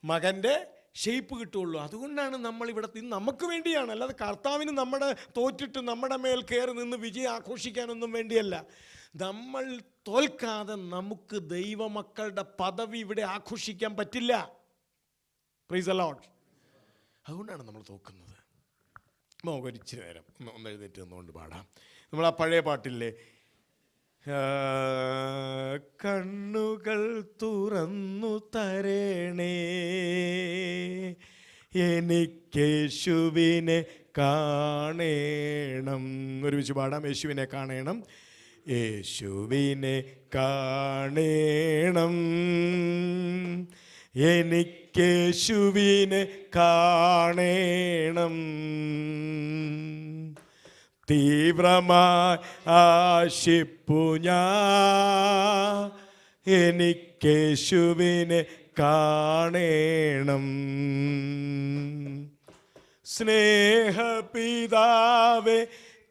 മകൻ്റെ ഷേപ്പ് കിട്ടുള്ളൂ. അതുകൊണ്ടാണ് നമ്മൾ ഇവിടെ നമുക്ക് വേണ്ടിയാണ്, അല്ലാതെ കർത്താവിന് നമ്മുടെ തോറ്റിട്ട് നമ്മുടെ മേൽ കയറി നിന്ന് വിജയം ആഘോഷിക്കാനൊന്നും വേണ്ടിയല്ല. നമ്മൾ തോൽക്കാതെ നമുക്ക് ദൈവമക്കളുടെ പദവി ഇവിടെ ആഘോഷിക്കാൻ പറ്റില്ല. Praise the Lord. അതുകൊണ്ടാണ് നമ്മൾ തോക്കുന്നത്. നമുക്ക് ഇച്ചിരി നേരം ഒന്ന് എഴുന്നേറ്റ് നിന്നുകൊണ്ട് പാടാം. നമ്മൾ ആ പഴയ പാട്ടില്ലേ, കണ്ണുകൾ തുറന്നു തരണേ എനിക്കേശുവിനെ കാണേണം. ഒരുമിച്ച് പാടാം. യേശുവിനെ കാണേണം, യേശുവിനെ കാണേണം, എനിക്കേശുവിനെ കാണേണം. തീവ്രമായി ആശിപ്പു ഞാൻ എനിക്കേശുവിനെ കാണേണം. സ്നേഹപിതാവേ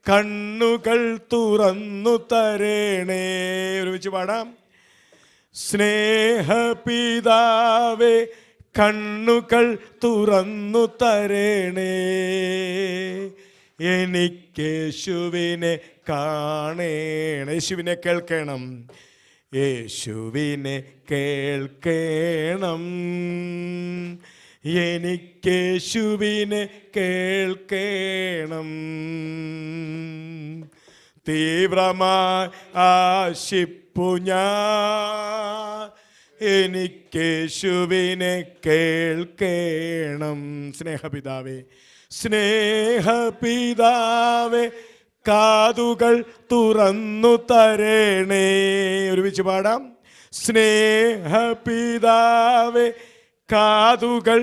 കണ്ണുകൾ തുറന്നു തരണേ. ഒരുമിച്ച് പാടാം. സ്നേഹപിതാവേ കണ്ണുകൾ തുറന്നു തരണേ എനിക്കേശുവിനെ കാണേണം. യേശുവിനെ കേൾക്കണം, യേശുവിനെ കേൾക്കണം, എനിക്കേശുവിനെ കേൾക്കണം. തീവ്രമായി ആശിപ്പു ഞാൻ എനിക്കേശുവിനെ കേൾക്കണം. സ്നേഹപിതാവേ, സ്നേഹപിതാവേ കാതുകൾ തുറന്നു തരണേ. ഒരുമിച്ച് പാടാം. സ്നേഹപിതാവേ കാതുകൾ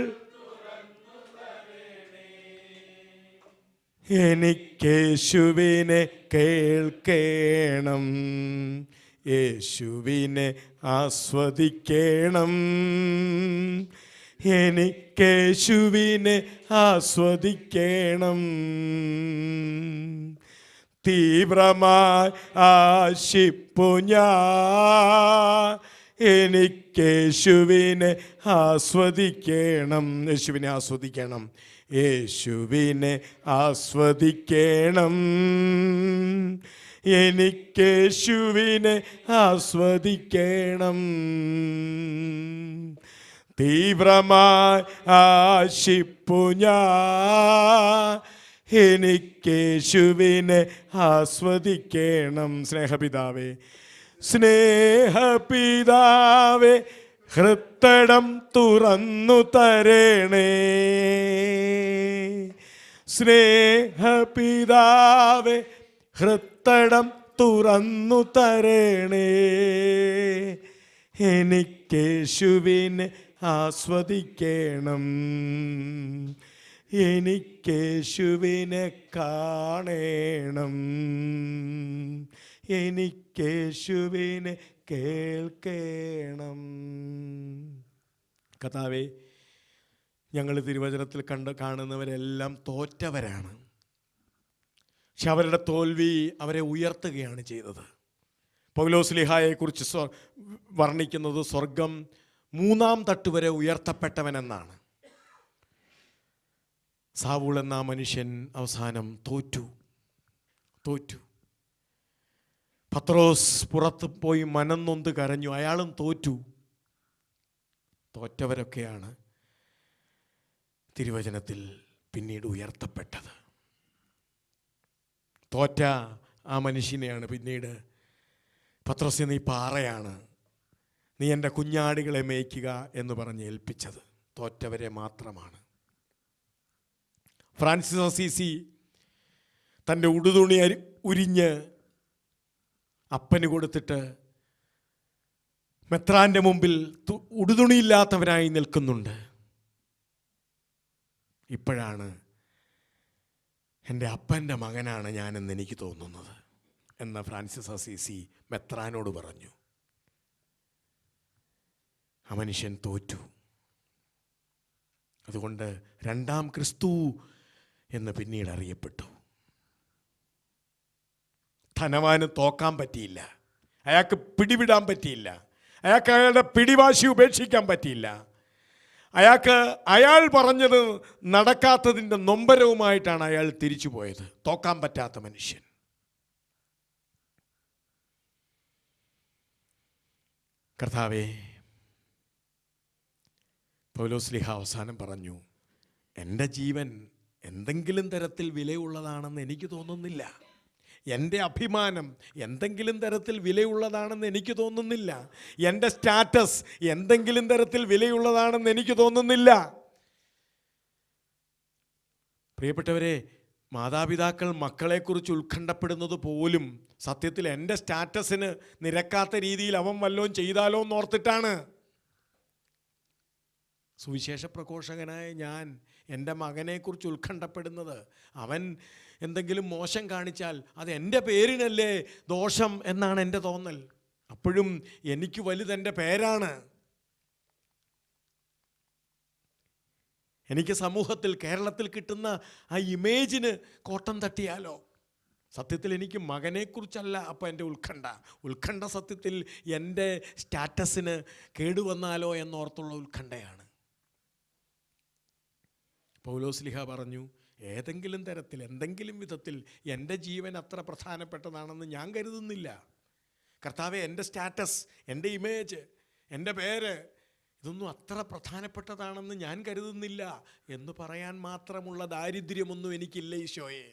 എനിക്കേശുവിനെ കേൾക്കണം, യേശുവിനെ ആസ്വദിക്കണം, എനിക്കേശുവിനെ ആസ്വദിക്കണം. തീവ്രമായി ആശിപ്പു ഞാൻ എനിക്കേശുവിനെ ആസ്വദിക്കണം. യേശുവിനെ ആസ്വദിക്കണം, യേശുവിനെ ആസ്വദിക്കണം, എനിക്കേശുവിനെ ആസ്വദിക്കണം. തീവ്രമായി ആശിപ്പു ഞാൻ എനിക്കേശുവിനെ ആസ്വദിക്കണം. സ്നേഹപിതാവേ, സ്നേഹപിതാവേ ഹൃത്തടം തുറന്നു തരണേ. സ്നേഹപിതാവേ ഹൃത്തടം തുറന്നു തരണേ എനിക്കേശുവിനെ ആസ്വദിക്കണം, എനിക്കേശുവിനെ കാണണം, എനിക്കേശുവിനെ കേൾക്കണം. കർത്താവേ, ഞങ്ങൾ തിരുവചനത്തിൽ കാണുന്നവരെല്ലാം തോറ്റവരാണ്. പക്ഷെ അവരുടെ തോൽവി അവരെ ഉയർത്തുകയാണ് ചെയ്തത്. പൗലോസ്ലീഹായെക്കുറിച്ച് വർണ്ണിക്കുന്നത് സ്വർഗം 3-ാം തട്ട് വരെ ഉയർത്തപ്പെട്ടവനെന്നാണ്. സാവൂൾ എന്ന മനുഷ്യൻ അവസാനം തോറ്റു. പത്രോസ് പുറത്ത് പോയി മനംനൊന്ത് കരഞ്ഞു, അയാളും തോറ്റു. തോറ്റവരൊക്കെയാണ് തിരുവചനത്തിൽ പിന്നീട് ഉയർത്തപ്പെട്ടത്. തോറ്റ ആ മനുഷ്യനെയാണ് പിന്നീട് പത്രോസേ, നീ പാറയാണ്, നീ എൻ്റെ കുഞ്ഞാടുകളെ മേയ്ക്കുക എന്ന് പറഞ്ഞ് ഏൽപ്പിച്ചത്. തോറ്റവരെ മാത്രമാണ്. ഫ്രാൻസിസ് അസീസി തൻ്റെ ഉടുതുണി ഉരിഞ്ഞ് അപ്പന് കൊടുത്തിട്ട് മെത്രാൻ്റെ മുമ്പിൽ ഉടുതുണിയില്ലാത്തവരായി നിൽക്കുന്നുണ്ട്. ഇപ്പോഴാണ് എൻ്റെ അപ്പൻ്റെ മകനാണ് ഞാനെന്ന് എനിക്ക് തോന്നുന്നത് എന്ന് ഫ്രാൻസിസ് അസീസി മെത്രാനോട് പറഞ്ഞു. ആ മനുഷ്യൻ തോറ്റു. അതുകൊണ്ട് 2-ാം ക്രിസ്തു എന്ന് പിന്നീട് അറിയപ്പെട്ടു. ധനവാന് തോക്കാൻ പറ്റിയില്ല, അയാൾക്ക് പിടിവിടാൻ പറ്റിയില്ല, അയാൾക്ക് അയാളുടെ പിടിവാശി ഉപേക്ഷിക്കാൻ പറ്റിയില്ല. അയാൾ പറഞ്ഞത് നടക്കാത്തതിൻ്റെ നൊമ്പരവുമായിട്ടാണ് അയാൾ തിരിച്ചു പോയത്. തോക്കാൻ പറ്റാത്ത മനുഷ്യൻ. കർത്താവേ, പൗലോസ്ലീഹ അവസാനം പറഞ്ഞു, എൻ്റെ ജീവൻ എന്തെങ്കിലും തരത്തിൽ വിലയുള്ളതാണെന്ന് എനിക്ക് തോന്നുന്നില്ല. എൻ്റെ അഭിമാനം എന്തെങ്കിലും തരത്തിൽ വിലയുള്ളതാണെന്ന് എനിക്ക് തോന്നുന്നില്ല. എൻ്റെ സ്റ്റാറ്റസ് എന്തെങ്കിലും തരത്തിൽ വിലയുള്ളതാണെന്ന് എനിക്ക് തോന്നുന്നില്ല. പ്രിയപ്പെട്ടവരെ, മാതാപിതാക്കൾ മക്കളെക്കുറിച്ച് ഉത്കണ്ഠപ്പെടുന്നത് പോലും സത്യത്തിൽ എൻ്റെ സ്റ്റാറ്റസിന് നിരക്കാത്ത രീതിയിൽ അവൻ വല്ലതും ചെയ്താലോ എന്നോർത്തിട്ടാണ്. സുവിശേഷ പ്രഘോഷകനായ ഞാൻ എൻ്റെ മകനെക്കുറിച്ച് ഉത്കണ്ഠപ്പെടുന്നത് അവൻ എന്തെങ്കിലും മോശം കാണിച്ചാൽ അത് എൻ്റെ പേരിനല്ലേ ദോഷം എന്നാണ് എൻ്റെ തോന്നൽ. അപ്പോഴും എനിക്ക് വലുതെൻ്റെ പേരാണ്. എനിക്ക് സമൂഹത്തിൽ, കേരളത്തിൽ കിട്ടുന്ന ആ ഇമേജിന് കോട്ടം തട്ടിയാലോ? സത്യത്തിൽ എനിക്ക് മകനെക്കുറിച്ചല്ല അപ്പോൾ എൻ്റെ ഉത്കണ്ഠ സത്യത്തിൽ എൻ്റെ സ്റ്റാറ്റസിന് കേടുവന്നാലോ എന്നോർത്തുള്ള ഉത്കണ്ഠയാണ്. പൗലോസ്ലീഹ പറഞ്ഞു, ഏതെങ്കിലും തരത്തിൽ, എന്തെങ്കിലും വിധത്തിൽ എൻ്റെ ജീവൻ അത്ര പ്രധാനപ്പെട്ടതാണെന്ന് ഞാൻ കരുതുന്നില്ല. കർത്താവേ, എൻ്റെ സ്റ്റാറ്റസ്, എൻ്റെ ഇമേജ്, എൻ്റെ പേര്, ഇതൊന്നും അത്ര പ്രധാനപ്പെട്ടതാണെന്ന് ഞാൻ കരുതുന്നില്ല എന്ന് പറയാൻ മാത്രമുള്ള ദാരിദ്ര്യമൊന്നും എനിക്കില്ല ഈശോയെ.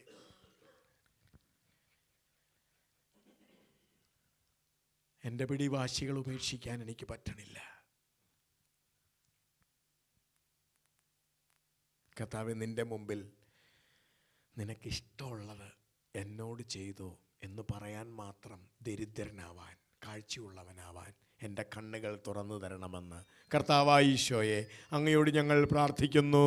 എൻ്റെ പിടിവാശികൾ ഉപേക്ഷിക്കാൻ എനിക്ക് പറ്റണില്ല. കർത്താവേ, നിൻ്റെ മുമ്പിൽ നിനക്കിഷ്ടമുള്ളത് എന്നോട് ചെയ്തോ എന്ന് പറയാൻ മാത്രം ദരിദ്രനാവാൻ, കാഴ്ചയുള്ളവനാവാൻ എൻ്റെ കണ്ണുകൾ തുറന്നു തരണമെന്ന് കർത്താവായ ഈശോയെ അങ്ങയോട് ഞങ്ങൾ പ്രാർത്ഥിക്കുന്നു.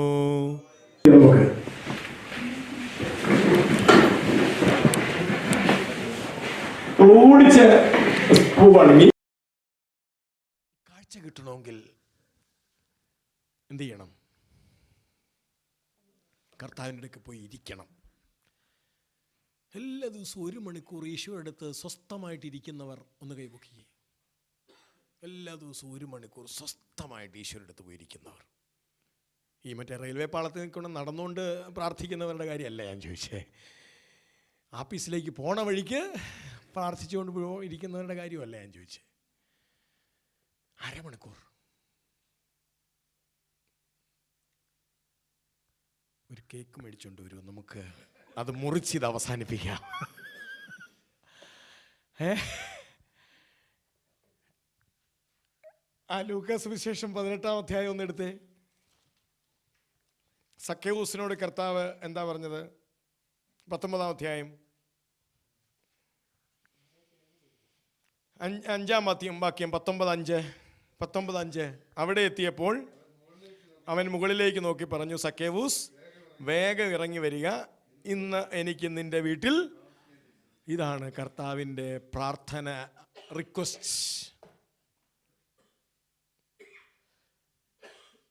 കാഴ്ച കിട്ടണമെങ്കിൽ എന്ത് ചെയ്യണം? കർത്താവിൻ്റെ അടുക്ക് പോയി ഇരിക്കണം. എല്ലാ ദിവസവും 1 മണിക്കൂർ ഈശോയുടെ അടുത്ത് സ്വസ്ഥമായിട്ടിരിക്കുന്നവർ ഒന്ന് കൈപൊക്കിയേ. എല്ലാ ദിവസവും 1 മണിക്കൂർ സ്വസ്ഥമായിട്ട് ഈശോയുടെ അടുത്ത് പോയിരിക്കുന്നവർ. ഈ മറ്റേ റെയിൽവേ പാളത്തിൽ നിൽക്കൊണ്ട് നടന്നുകൊണ്ട് പ്രാർത്ഥിക്കുന്നവരുടെ കാര്യമല്ല ഞാൻ ചോദിച്ചേ. ആഫീസിലേക്ക് പോണ വഴിക്ക് പ്രാർത്ഥിച്ചുകൊണ്ട് ഇരിക്കുന്നവരുടെ കാര്യമല്ല ഞാൻ ചോദിച്ചേ. 1/2 മണിക്കൂർ ഒരു കേക്ക് മേടിച്ചുകൊണ്ട് വരും, നമുക്ക് അത് മുറിച്ചിത് അവസാനിപ്പിക്കാം. ലൂക്കാ സുവിശേഷം 18-ാം അധ്യായം ഒന്ന് എടുത്തേ. സക്കേവൂസിനോട് കർത്താവ് എന്താ പറഞ്ഞത്? 19-ാം അധ്യായം 5-ാം വാക്യം 19:5. അവിടെ എത്തിയപ്പോൾ അവൻ മുകളിലേക്ക് നോക്കി പറഞ്ഞു, സക്കേവൂസ്, വേഗം ഇറങ്ങി വരിക, ഇന്ന് എനിക്ക് നിൻ്റെ വീട്ടിൽ. ഇതാണ് കർത്താവിൻ്റെ പ്രാർത്ഥന, റിക്വസ്റ്റ്.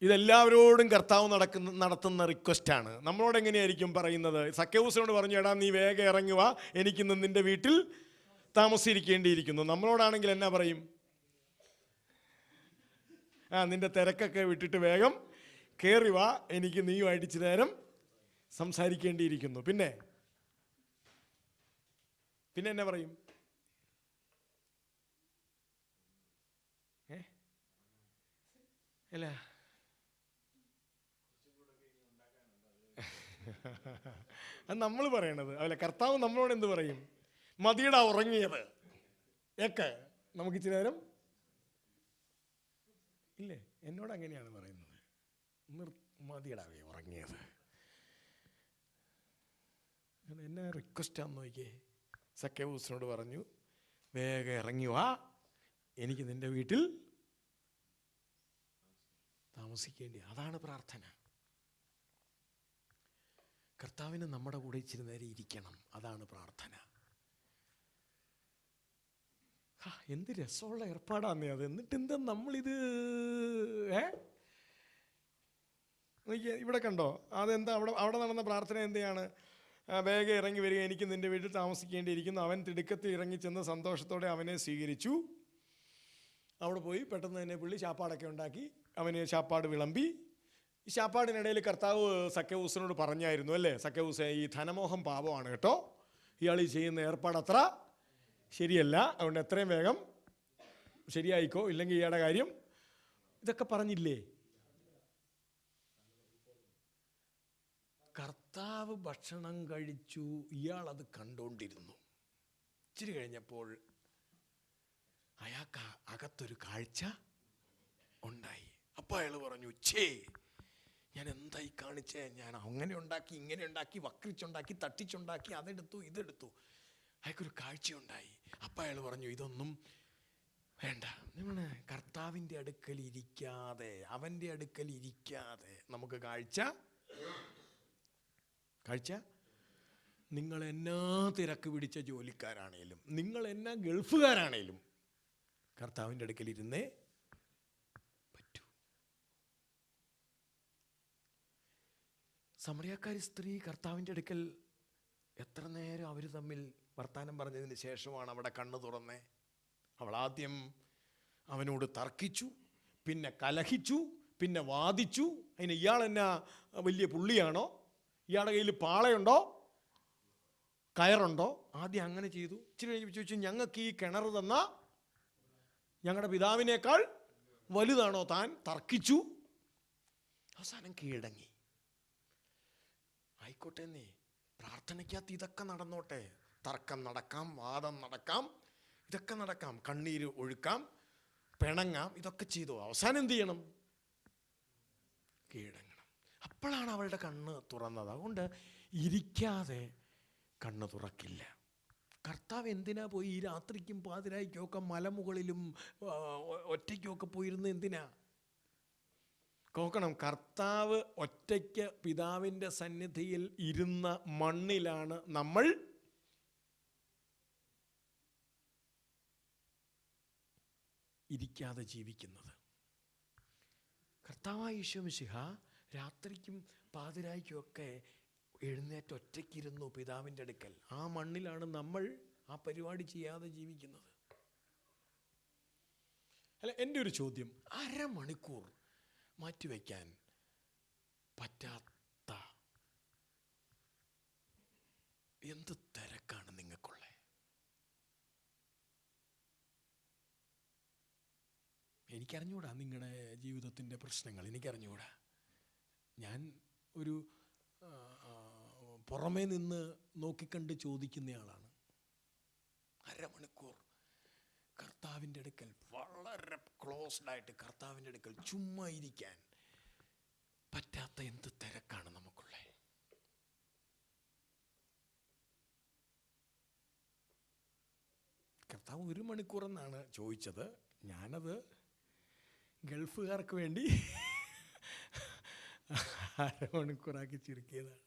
ഇതെല്ലാവരോടും കർത്താവ് നടത്തുന്ന റിക്വസ്റ്റാണ്. നമ്മളോട് എങ്ങനെയായിരിക്കും പറയുന്നത്? സക്കേവൂസിനോട് പറഞ്ഞു, എടാ നീ വേഗം ഇറങ്ങുക, എനിക്കിന്ന് നിൻ്റെ വീട്ടിൽ താമസിച്ചിരിക്കേണ്ടിയിരിക്കുന്നു. നമ്മളോടാണെങ്കിൽ എന്നാ പറയും? നിൻ്റെ തിരക്കൊക്കെ വിട്ടിട്ട് വേഗം കയറി വാ, എനിക്ക് നീയുമായിട്ട് ഇച്ചിരി നേരം സംസാരിക്കേണ്ടിയിരിക്കുന്നു. പിന്നെ എന്നാ പറയും? അല്ല, അത് നമ്മൾ പറയണത്. അല്ല, കർത്താവ് നമ്മളോട് എന്ത് പറയും? മതിയടാ ഉറങ്ങിയത്, ഏക്ക് നമുക്ക് ഇച്ചിരി നേരം ഇല്ലേ? എന്നോട് അങ്ങനെയാണ് പറയുന്നത്, മതിയടാ ഉറങ്ങിയത്. എന്നാ റിക്വസ്റ്റാന്ന് നോക്കിയേ. സക്കേവൂസിനോട് പറഞ്ഞു, വേഗം ഇറങ്ങി വാ, എനിക്ക് നിൻ്റെ വീട്ടിൽ താമസിക്കേണ്ടി. അതാണ് പ്രാർത്ഥന. കർത്താവിന് നമ്മുടെ കൂടെ ഇച്ചിരി നേരം ഇരിക്കണം, അതാണ് പ്രാർത്ഥന. എന്ത് രസമുള്ള ഏർപ്പാടാന്നേ അത്. എന്നിട്ട് എന്താ നമ്മളിത് ഇവിടെ കണ്ടോ? അതെന്താ അവിടെ നടന്ന പ്രാർത്ഥന എന്തെയാണ്? വേഗം ഇറങ്ങി വരിക, എനിക്ക് നിൻ്റെ വീട്ടിൽ താമസിക്കേണ്ടിയിരിക്കുന്നു. അവൻ തിടുക്കത്തിൽ ഇറങ്ങിച്ചെന്ന് സന്തോഷത്തോടെ അവനെ സ്വീകരിച്ചു. അവിടെ പോയി പെട്ടെന്ന് തന്നെ പുള്ളി ചാപ്പാടൊക്കെ ഉണ്ടാക്കി അവന് ചാപ്പാട് വിളമ്പി ഈ ശാപ്പാടിനിടയിൽ കർത്താവ് സക്കേവൂസിനോട് പറഞ്ഞായിരുന്നു അല്ലേ, സക്കേവൂസേ, ഈ ധനമോഹം പാപമാണ് കേട്ടോ, ഇയാൾ ഈ ചെയ്യുന്ന ഏർപ്പാട് അത്ര ശരിയല്ല, അതുകൊണ്ട് എത്രയും വേഗം ശരിയായിക്കോ, ഇല്ലെങ്കിൽ ഇയാളുടെ കാര്യം, ഇതൊക്കെ പറഞ്ഞില്ലേ? കർത്താവ് ഭക്ഷണം കഴിച്ചു, ഇയാളത് കണ്ടുകൊണ്ടിരുന്നു. ഇച്ചിരി കഴിഞ്ഞപ്പോൾ അയാൾക്ക് അകത്തൊരു കാഴ്ച ഉണ്ടായി. അപ്പോൾ അയാൾ പറഞ്ഞു, ഞാൻ എന്തായി കാണിച്ചേ, ഞാൻ അങ്ങനെ ഉണ്ടാക്കി, ഇങ്ങനെ ഉണ്ടാക്കി, വക്രിച്ചുണ്ടാക്കി, തട്ടിച്ചുണ്ടാക്കി, അതെടുത്തു, ഇതെടുത്തു. അയാൾക്കൊരു കാഴ്ചയുണ്ടായി. അപ്പം അയാൾ പറഞ്ഞു, ഇതൊന്നും വേണ്ട, നിങ്ങൾ കർത്താവിൻ്റെ അടുക്കൽ ഇരിക്കാതെ, അവൻ്റെ അടുക്കൽ ഇരിക്കാതെ നമുക്ക് കാഴ്ച നിങ്ങൾ എന്നാ തിരക്ക് പിടിച്ച ജോലിക്കാരാണേലും, നിങ്ങൾ എന്നാ ഗൾഫുകാരാണേലും കർത്താവിൻ്റെ അടുക്കൽ ഇരുന്നേ പറ്റൂ. സമറിയാക്കാരി സ്ത്രീ കർത്താവിൻ്റെ അടുക്കൽ എത്ര നേരം അവർ തമ്മിൽ വർത്താനം പറഞ്ഞതിന് ശേഷമാണ് അവിടെ കണ്ണ് തുറന്നേ. അവൾ ആദ്യം അവനോട് തർക്കിച്ചു, പിന്നെ കലഹിച്ചു, പിന്നെ വാദിച്ചു. അതിന് ഇയാൾ എന്നാ വലിയ പുള്ളിയാണോ, ഇയാളുടെ കയ്യിൽ പാളയുണ്ടോ, കയറുണ്ടോ? ആദ്യം അങ്ങനെ ചെയ്തു. ഇച്ചിരി കഴിഞ്ഞ് ചോദിച്ചു, ഞങ്ങൾക്ക് ഈ കിണർ തന്ന ഞങ്ങളുടെ പിതാവിനേക്കാൾ വലുതാണോ താൻ? തർക്കിച്ചു. അവസാനം കീഴടങ്ങി. ആയിക്കോട്ടെ, നീ പ്രാർത്ഥനയ്ക്കകത്ത് ഇതൊക്കെ നടന്നോട്ടെ. തർക്കം നടക്കാം, വാദം നടക്കാം, ഇതൊക്കെ നടക്കാം, കണ്ണീര് ഒഴുക്കാം, പിണങ്ങാം, ഇതൊക്കെ ചെയ്തു. അവസാനം എന്ത് ചെയ്യണം? കീഴടങ്ങണം. അപ്പോഴാണ് അവളുടെ കണ്ണ് തുറന്നത്. അതുകൊണ്ട് ഇരിക്കാതെ കണ്ണ് തുറക്കില്ല. കർത്താവ് എന്തിനാ പോയി ഈ രാത്രിക്കും പാതിരായ്ക്കുമൊക്കെ മലമുകളിലും ഒറ്റയ്ക്കുമൊക്കെ പോയിരുന്ന് എന്തിനാ? നോക്കണം, കർത്താവ് ഒറ്റയ്ക്ക് പിതാവിൻ്റെ സന്നിധിയിൽ ഇരുന്ന മണ്ണിലാണ് നമ്മൾ ഇരിക്കാതെ ജീവിക്കുന്നത്. കർത്താവായ യേശു മിശിഹ രാത്രിക്കും പാതിരായ്ക്കുമൊക്കെ എഴുന്നേറ്റ് ഒറ്റയ്ക്കിരുന്നു പിതാവിൻ്റെ അടുക്കൽ. ആ മണ്ണിലാണ് നമ്മൾ ആ പരിപാടി ചെയ്യാതെ ജീവിക്കുന്നത്. അല്ല, എൻ്റെ ഒരു ചോദ്യം, അരമണിക്കൂർ മാറ്റിവെക്കാൻ പറ്റാത്ത എന്ത് തിരക്കാണ് നിങ്ങൾക്കുള്ളത്? എനിക്കറിഞ്ഞൂടാ നിങ്ങളുടെ ജീവിതത്തിൻ്റെ പ്രശ്നങ്ങൾ, എനിക്കറിഞ്ഞൂടാ. ഞാൻ ഒരു പുറമേ നിന്ന് നോക്കിക്കണ്ട് ചോദിക്കുന്നയാളാണ്. അരമണിക്കൂർ കർത്താവിൻ്റെ അടുക്കൽ വളരെ ക്ലോസ്ഡായിട്ട് കർത്താവിൻ്റെ അടുക്കൽ ചുമ്മാ ഇരിക്കാൻ പറ്റാത്ത എന്ത് തിരക്കാണ് നമുക്കുള്ളത്? കർത്താവ് 1 മണിക്കൂറെന്നാണ് ചോദിച്ചത്. ഞാനത് ഗൾഫുകാർക്ക് വേണ്ടി അരമണിക്കൂറാക്കി ചുരുക്കിയതാണ്.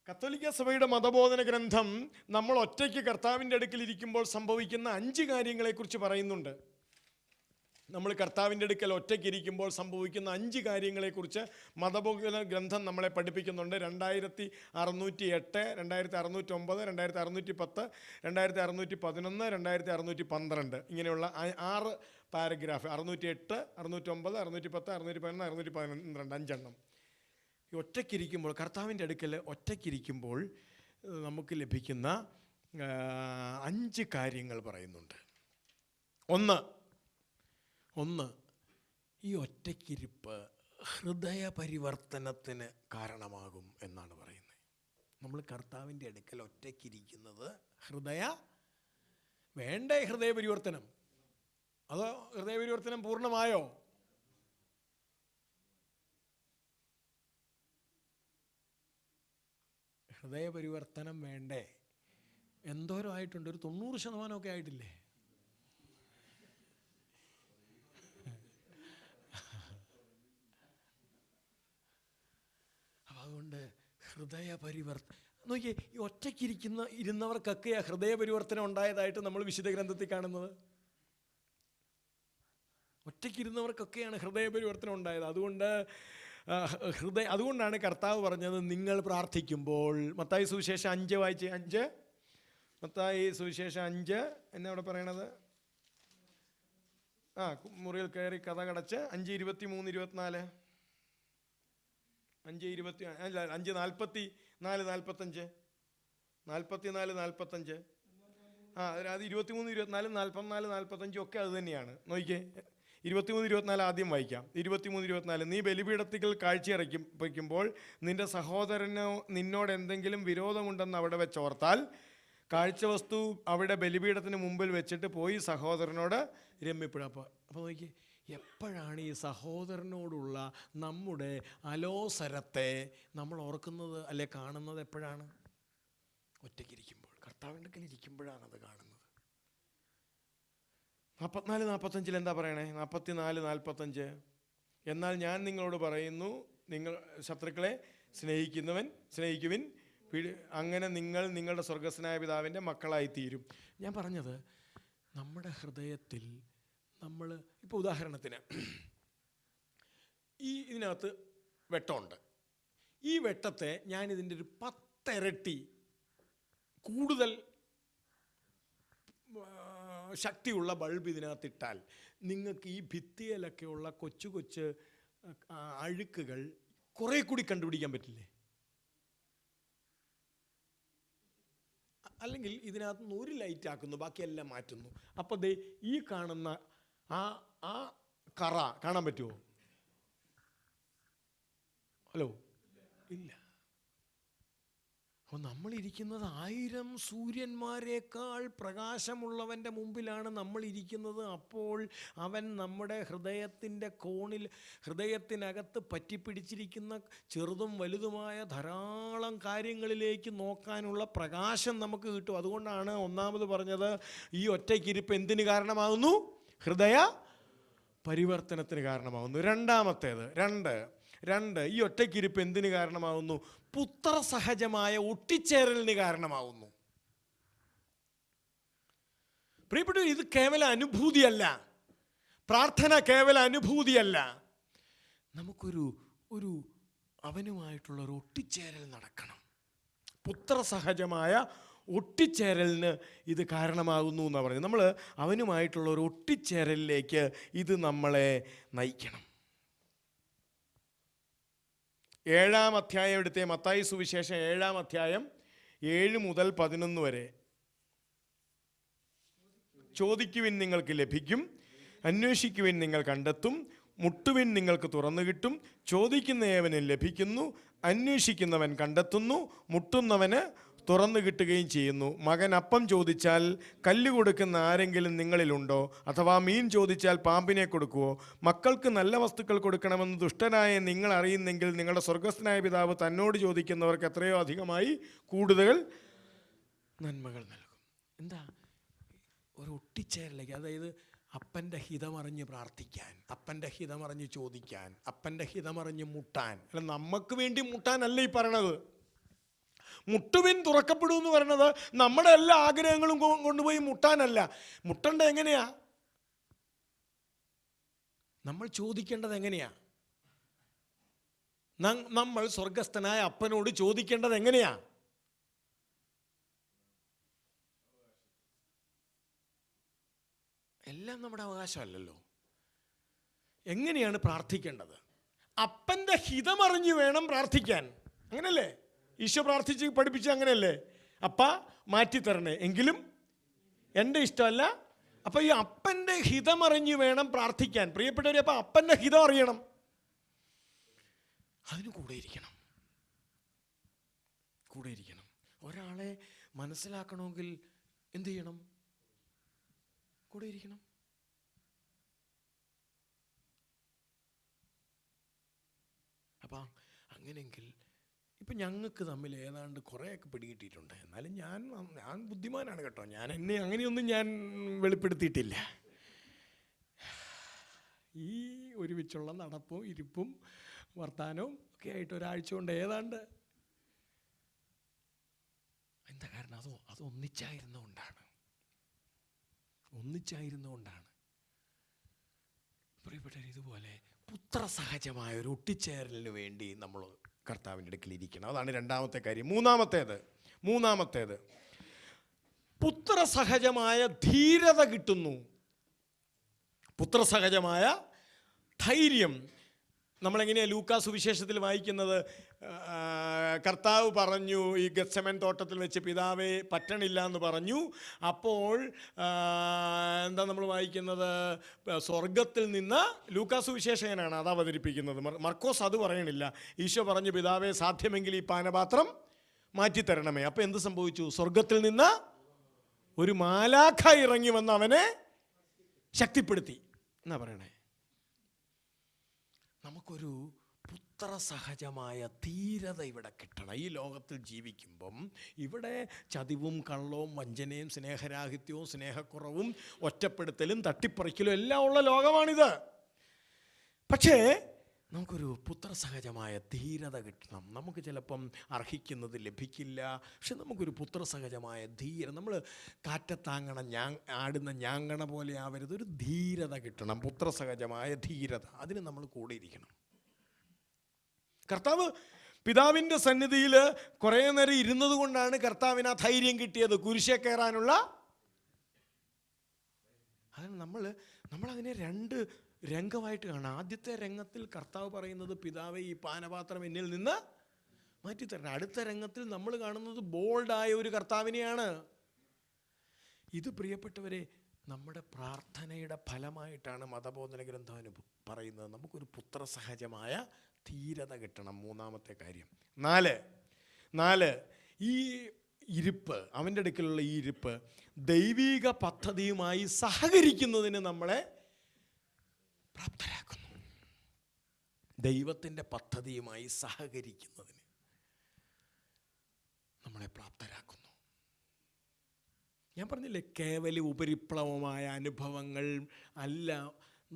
കത്തോലിക്ക സഭയുടെ മതബോധന ഗ്രന്ഥം നമ്മൾ ഒറ്റയ്ക്ക് കർത്താവിൻ്റെ അടുക്കൽ ഇരിക്കുമ്പോൾ സംഭവിക്കുന്ന 5 കാര്യങ്ങളെക്കുറിച്ച് പറയുന്നുണ്ട്. നമ്മൾ കർത്താവിൻ്റെ അടുക്കൽ ഒറ്റയ്ക്ക് ഇരിക്കുമ്പോൾ സംഭവിക്കുന്ന 5 കാര്യങ്ങളെക്കുറിച്ച് മതബോധന ഗ്രന്ഥം നമ്മളെ പഠിപ്പിക്കുന്നുണ്ട്. 2608, 2609, 2610, 2611, 2612 ഇങ്ങനെയുള്ള 6 പാരഗ്രാഫ്. 608, 609, 610, 611, 612, 5 ഈ ഒറ്റയ്ക്കിരിക്കുമ്പോൾ, കർത്താവിൻ്റെ അടുക്കൽ ഒറ്റയ്ക്കിരിക്കുമ്പോൾ നമുക്ക് ലഭിക്കുന്ന 5 കാര്യങ്ങൾ പറയുന്നുണ്ട്. ഒന്ന്, ഈ ഒറ്റയ്ക്കിരിപ്പ് ഹൃദയ പരിവർത്തനത്തിന് കാരണമാകും എന്നാണ് പറയുന്നത്. നമ്മൾ കർത്താവിൻ്റെ അടുക്കൽ ഒറ്റയ്ക്കിരിക്കുന്നത് വേണ്ടേ ഹൃദയ പരിവർത്തനം? അതോ ഹൃദയ പരിവർത്തനം പൂർണ്ണമായോ? ഹൃദയ പരിവർത്തനം വേണ്ടേ? എന്തോരം ആയിട്ടുണ്ട്? ഒരു 90% ആയിട്ടില്ലേ? അതുകൊണ്ട് ഹൃദയ പരിവർത്തനം നോക്കിയേ, ഈ ഇരുന്നവർക്കൊക്കെയാണ് ഹൃദയ പരിവർത്തനം ഉണ്ടായതായിട്ട് നമ്മൾ വിശുദ്ധ ഗ്രന്ഥത്തിൽ കാണുന്നത്. ഒറ്റയ്ക്കിരുന്നവർക്കൊക്കെയാണ് ഹൃദയ പരിവർത്തനം ഉണ്ടായത്. അതുകൊണ്ടാണ് കർത്താവ് പറഞ്ഞത്, നിങ്ങൾ പ്രാർത്ഥിക്കുമ്പോൾ, മത്തായി സുവിശേഷം 5 വായിച്ച് 5, മത്തായി സുവിശേഷം 5 എന്നാ അവിടെ പറയണത്? മുറിയിൽ കയറി കഥ കടച്ച് 5:23-24 5:44-45 44-45 അത് 23-24 44-45 ഒക്കെ അത് തന്നെയാണ്. നോക്കിക്കേ, 23-24 ആദ്യം വായിക്കാം. 23-24 നീ ബലിപീഠത്തിൽ കാഴ്ചയിറക്കി വയ്ക്കുമ്പോൾ നിന്റെ സഹോദരനോ നിന്നോട് എന്തെങ്കിലും വിരോധമുണ്ടെന്ന് അവിടെ വെച്ചോർത്താൽ കാഴ്ചവസ്തു അവിടെ ബലിപീഠത്തിന് മുമ്പിൽ വെച്ചിട്ട് പോയി സഹോദരനോട് രമ്യപ്പെടുക. അപ്പോൾ നോക്കിയേ, എപ്പോഴാണ് ഈ സഹോദരനോടുള്ള നമ്മുടെ അലോസരത്തെ നമ്മൾ ഓർക്കുന്നത് അല്ലെ കാണുന്നത്? എപ്പോഴാണ്? ഒറ്റയ്ക്കിരിക്കുമ്പോൾ, കർത്താവിൻ്റെ അടുക്കൽ ഇരിക്കുമ്പോഴാണ് അത് കാണുന്നത്. 44-45 എന്താ പറയണേ? 44-45 എന്നാൽ ഞാൻ നിങ്ങളോട് പറയുന്നു, നിങ്ങൾ ശത്രുക്കളെ സ്നേഹിക്കുവിൻ, അങ്ങനെ നിങ്ങൾ നിങ്ങളുടെ സ്വർഗസ്വനായ പിതാവിൻ്റെ മക്കളായിത്തീരും. ഞാൻ പറഞ്ഞത്, നമ്മുടെ ഹൃദയത്തിൽ നമ്മൾ ഇപ്പോൾ ഉദാഹരണത്തിന് ഇതിനകത്ത് വെട്ടമുണ്ട്. ഈ വെട്ടത്തെ ഞാനിതിൻ്റെ ഒരു 10 ഇരട്ടി കൂടുതൽ ശക്തിയുള്ള ബൾബ് ഇതിനകത്തിട്ടാൽ നിങ്ങൾക്ക് ഈ ഭിത്തിയിലൊക്കെയുള്ള കൊച്ചു കൊച്ചു അഴുക്കുകൾ കുറേ കൂടി കണ്ടുപിടിക്കാൻ പറ്റില്ലേ? അല്ലെങ്കിൽ ഇതിനകത്ത് നിന്ന് ഒരു ലൈറ്റ് ആക്കുന്നു, ബാക്കിയെല്ലാം മാറ്റുന്നു. അപ്പോൾ ദേ ഈ കാണുന്ന ആ കറ കാണാൻ പറ്റുമോ? ഹലോ, ഇല്ല. അപ്പോൾ നമ്മളിരിക്കുന്നത് 1000 സൂര്യന്മാരെക്കാൾ പ്രകാശമുള്ളവൻ്റെ മുമ്പിലാണ് നമ്മളിരിക്കുന്നത്. അപ്പോൾ അവൻ നമ്മുടെ ഹൃദയത്തിൻ്റെ കോണിൽ, ഹൃദയത്തിനകത്ത് പറ്റിപ്പിടിച്ചിരിക്കുന്ന ചെറുതും വലുതുമായ ധാരാളം കാര്യങ്ങളിലേക്ക് നോക്കാനുള്ള പ്രകാശം നമുക്ക് കിട്ടും. അതുകൊണ്ടാണ് ഒന്നാമത് പറഞ്ഞത്, ഈ ഒറ്റയ്ക്കിരിപ്പ് എന്തിന് കാരണമാകുന്നു? ഹൃദയ പരിവർത്തനത്തിന് കാരണമാകുന്നു. രണ്ടാമത്തേത്, രണ്ട് ഈ ഒറ്റയ്ക്കിരിപ്പ് എന്തിന് കാരണമാകുന്നു? പുത്രസഹജമായ ഒട്ടിച്ചേരലിന് കാരണമാകുന്നു. പ്രിയപ്പെട്ട, ഇത് കേവല അനുഭൂതിയല്ല, പ്രാർത്ഥന കേവല അനുഭൂതിയല്ല. നമുക്കൊരു അവനുമായിട്ടുള്ളൊരു ഒട്ടിച്ചേരൽ നടക്കണം. പുത്രസഹജമായ ഒട്ടിച്ചേരലിന് ഇത് കാരണമാകുന്നു എന്നാണ് പറയുന്നത്. നമ്മൾ അവനുമായിട്ടുള്ള ഒരു ഒട്ടിച്ചേരലിലേക്ക് ഇത് നമ്മളെ നയിക്കണം. 7-ാം അധ്യായം എടുത്തേ, മത്തായി സുവിശേഷം 7-ാം അധ്യായം 7 മുതൽ 11 വരെ. ചോദിക്കുവിൻ നിങ്ങൾക്ക് ലഭിക്കും, അന്വേഷിക്കുവിൻ നിങ്ങൾ കണ്ടെത്തും, മുട്ടുവിൻ നിങ്ങൾക്ക് തുറന്നു കിട്ടും. ചോദിക്കുന്നവന് ലഭിക്കുന്നു, അന്വേഷിക്കുന്നവൻ കണ്ടെത്തുന്നു, മുട്ടുന്നവന് തുറന്നു കിട്ടുകയും ചെയ്യുന്നു. മകൻ അപ്പം ചോദിച്ചാൽ കല്ല് കൊടുക്കുന്ന ആരെങ്കിലും നിങ്ങളിലുണ്ടോ? അഥവാ മീൻ ചോദിച്ചാൽ പാമ്പിനെ കൊടുക്കുവോ? മക്കൾക്ക് നല്ല വസ്തുക്കൾ കൊടുക്കണമെന്ന് ദുഷ്ടനായ നിങ്ങൾ അറിയുന്നെങ്കിൽ നിങ്ങളുടെ സ്വർഗസ്ഥനായ പിതാവ് തന്നോട് ചോദിക്കുന്നവർക്ക് എത്രയോ അധികമായി കൂടുതൽ നന്മകൾ നൽകും. എന്താ? ഒരു ഒട്ടിച്ചേരലേക്ക്, അതായത് അപ്പൻ്റെ ഹിതമറിഞ്ഞ് പ്രാർത്ഥിക്കാൻ, അപ്പൻ്റെ ഹിതമറിഞ്ഞ് ചോദിക്കാൻ, അപ്പൻ്റെ ഹിതമറിഞ്ഞ് മുട്ടാൻ. അല്ല, നമുക്ക് വേണ്ടി മുട്ടാനല്ല ഈ പറയണത്. മുട്ടുവിൻ തുറക്കപ്പെടുമെന്ന് പറയണത് നമ്മുടെ എല്ലാ ആഗ്രഹങ്ങളും കൊണ്ടുപോയി മുട്ടാനല്ല. മുട്ടേണ്ടത് എങ്ങനെയാ? നമ്മൾ ചോദിക്കേണ്ടത് എങ്ങനെയാ? നമ്മൾ സ്വർഗസ്ഥനായ അപ്പനോട് ചോദിക്കേണ്ടത് എങ്ങനെയാ? എല്ലാം നമ്മുടെ അവകാശമല്ലല്ലോ. എങ്ങനെയാണ് പ്രാർത്ഥിക്കേണ്ടത്? അപ്പൻ്റെ ഹിതമറിഞ്ഞ് വേണം പ്രാർത്ഥിക്കാൻ. അങ്ങനല്ലേ ഈശോ പ്രാർത്ഥിച്ച് പഠിപ്പിച്ച്? അങ്ങനെയല്ലേ? അപ്പ മാറ്റിത്തരണേ, എങ്കിലും എൻ്റെ ഇഷ്ടമല്ല. അപ്പം ഈ അപ്പൻ്റെ ഹിതമറിഞ്ഞ് വേണം പ്രാർത്ഥിക്കാൻ. പ്രിയപ്പെട്ടവരെ, അപ്പം അപ്പൻ്റെ ഹിതം അറിയണം, അതിന് കൂടെ ഇരിക്കണം. ഒരാളെ മനസ്സിലാക്കണമെങ്കിൽ എന്ത് ചെയ്യണം? കൂടെ ഇരിക്കണം. അപ്പം അങ്ങനെയെങ്കിൽ ഇപ്പം ഞങ്ങൾക്ക് തമ്മിൽ ഏതാണ്ട് കുറേയൊക്കെ പിടികിട്ടിയിട്ടുണ്ട്. എന്നാലും ഞാൻ ബുദ്ധിമാനാണ് കേട്ടോ. എന്നെ അങ്ങനെയൊന്നും ഞാൻ വെളിപ്പെടുത്തിയിട്ടില്ല. ഈ ഒരുമിച്ചുള്ള നടപ്പും ഇരിപ്പും വർത്താനവും ഒക്കെ ആയിട്ട് ഒരാഴ്ച കൊണ്ട് ഏതാണ്ട്. എന്താ കാരണം? അത് ഒന്നിച്ചായിരുന്നുകൊണ്ടാണ്. പ്രിയപ്പെട്ടവർ, ഇതുപോലെ പുത്രസഹജമായ ഒരു ഒട്ടിച്ചേരലിന് വേണ്ടി നമ്മൾ കർത്താവിൻ്റെ അടുക്കൽ ഇരിക്കണം. അതാണ് രണ്ടാമത്തെ കാര്യം. മൂന്നാമത്തേത് പുത്രസഹജമായ ധീരത കിട്ടുന്നു. പുത്രസഹജമായ ധൈര്യം. നമ്മളെങ്ങനെയാണ് ലൂക്കാ സുവിശേഷത്തിൽ വായിക്കുന്നത്? കർത്താവ് പറഞ്ഞു ഈ ഗത്സമൻ തോട്ടത്തിൽ വെച്ച്, പിതാവേ പറ്റണില്ല എന്ന് പറഞ്ഞു. അപ്പോൾ എന്താ നമ്മൾ വായിക്കുന്നത്? സ്വർഗത്തിൽ നിന്ന്, ലൂക്കാ സുവിശേഷകനാണ് അത് അവതരിപ്പിക്കുന്നത്, മർക്കോസ് അത് പറയണില്ല. ഈശോ പറഞ്ഞു, പിതാവേ സാധ്യമെങ്കിൽ ഈ പാനപാത്രം മാറ്റിത്തരണമേ. അപ്പോൾ എന്ത് സംഭവിച്ചു? സ്വർഗത്തിൽ നിന്ന് ഒരു മാലാഖ ഇറങ്ങി വന്ന് അവനെ ശക്തിപ്പെടുത്തി എന്നാ പറയണേ. നമുക്കൊരു പുത്രസഹജമായ ധീരത ഇവിടെ കിട്ടണം. ഈ ലോകത്തിൽ ജീവിക്കുമ്പം ഇവിടെ ചതിവും കള്ളവും വഞ്ചനയും സ്നേഹരാഹിത്യവും സ്നേഹക്കുറവും ഒറ്റപ്പെടുത്തലും തട്ടിപ്പറിക്കലും എല്ലാം ഉള്ള ലോകമാണിത്. പക്ഷേ നമുക്കൊരു പുത്രസഹജമായ ധീരത കിട്ടണം. നമുക്ക് ചിലപ്പം അർഹിക്കുന്നത് ലഭിക്കില്ല, പക്ഷെ നമുക്കൊരു പുത്രസഹജമായ ധീരത, നമ്മൾ കാറ്റത്താങ്ങണ ആടുന്ന ഞാങ്ങണ പോലെ ആവരുത്, ഒരു ധീരത കിട്ടണം, പുത്രസഹജമായ ധീരത. അതിന് നമ്മൾ കൂടെ ഇരിക്കണം. കർത്താവ് പിതാവിൻ്റെ സന്നിധിയിൽ കുറേ നേരം ഇരുന്നത് കൊണ്ടാണ് കർത്താവിന് ആ ധൈര്യം കിട്ടിയത്, കുരിശേ കയറാനുള്ള. അതാണ് നമ്മളതിനെ രണ്ട് രംഗമായിട്ട് കാണാം. ആദ്യത്തെ രംഗത്തിൽ കർത്താവ് പറയുന്നത്, പിതാവേ ഈ പാനപാത്രം എന്നിൽ നിന്ന് മാറ്റിത്തരണം. അടുത്ത രംഗത്തിൽ നമ്മൾ കാണുന്നത് ബോൾഡായ ഒരു കർത്താവിനെയാണ്. ഇത് പ്രിയപ്പെട്ടവരെ നമ്മുടെ പ്രാർത്ഥനയുടെ ഫലമായിട്ടാണ് മതബോധന ഗ്രന്ഥം പറയുന്നത്. നമുക്കൊരു പുത്രസഹജമായ ധീരത കിട്ടണം. മൂന്നാമത്തെ കാര്യം. 4 ഈ ഇരിപ്പ്, അവൻ്റെ അടുക്കലുള്ള ഈ ഇരിപ്പ് ദൈവിക പദ്ധതിയുമായി സഹകരിക്കുന്നതിന് നമ്മളെ പ്രാപ്തരാക്കുന്നു. ദൈവത്തിൻ്റെ പദ്ധതിയുമായി സഹകരിക്കുന്നതിന് നമ്മളെ പ്രാപ്തരാക്കുന്നു. ഞാൻ പറഞ്ഞില്ലേ, കേവല ഉപരിപ്ലവമായ അനുഭവങ്ങൾ അല്ല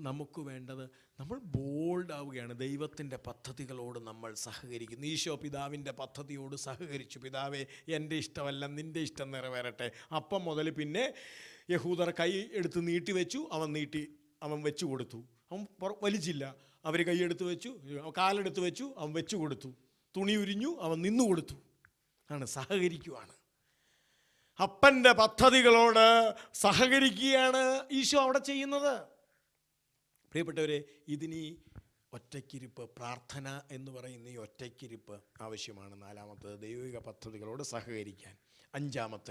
നമുക്ക് വേണ്ടത്. നമ്മൾ ബോൾഡാവുകയാണ്. ദൈവത്തിൻ്റെ പദ്ധതികളോട് നമ്മൾ സഹകരിക്കുന്നു. ഈശോ പിതാവിൻ്റെ പദ്ധതിയോട് സഹകരിച്ചു. പിതാവേ എൻ്റെ ഇഷ്ടമല്ല നിൻ്റെ ഇഷ്ടം നിറവേറട്ടെ. അപ്പം മുതൽ പിന്നെ യഹൂദർ കൈ എടുത്ത് നീട്ടി വെച്ചു, അവൻ വെച്ചു കൊടുത്തു. അവൻ വലിച്ചില്ല. അവർ കൈയെടുത്ത് വെച്ചു, കാലെടുത്ത് വെച്ചു, അവൻ വെച്ചു കൊടുത്തു. തുണി ഉരിഞ്ഞു, അവൻ നിന്നു കൊടുത്തു. സഹകരിക്കുവാണ്. അപ്പൻ്റെ പദ്ധതികളോട് സഹകരിക്കുകയാണ് ഈശോ അവിടെ ചെയ്യുന്നത്. പ്രിയപ്പെട്ടവരെ, ഇതിനി ഒറ്റയ്ക്കിരിപ്പ്, പ്രാർത്ഥന എന്ന് പറയുന്ന ഈ ഒറ്റയ്ക്കിരിപ്പ് ആവശ്യമാണ്. 4 ദൈവിക പദ്ധതികളോട് സഹകരിക്കാൻ. 5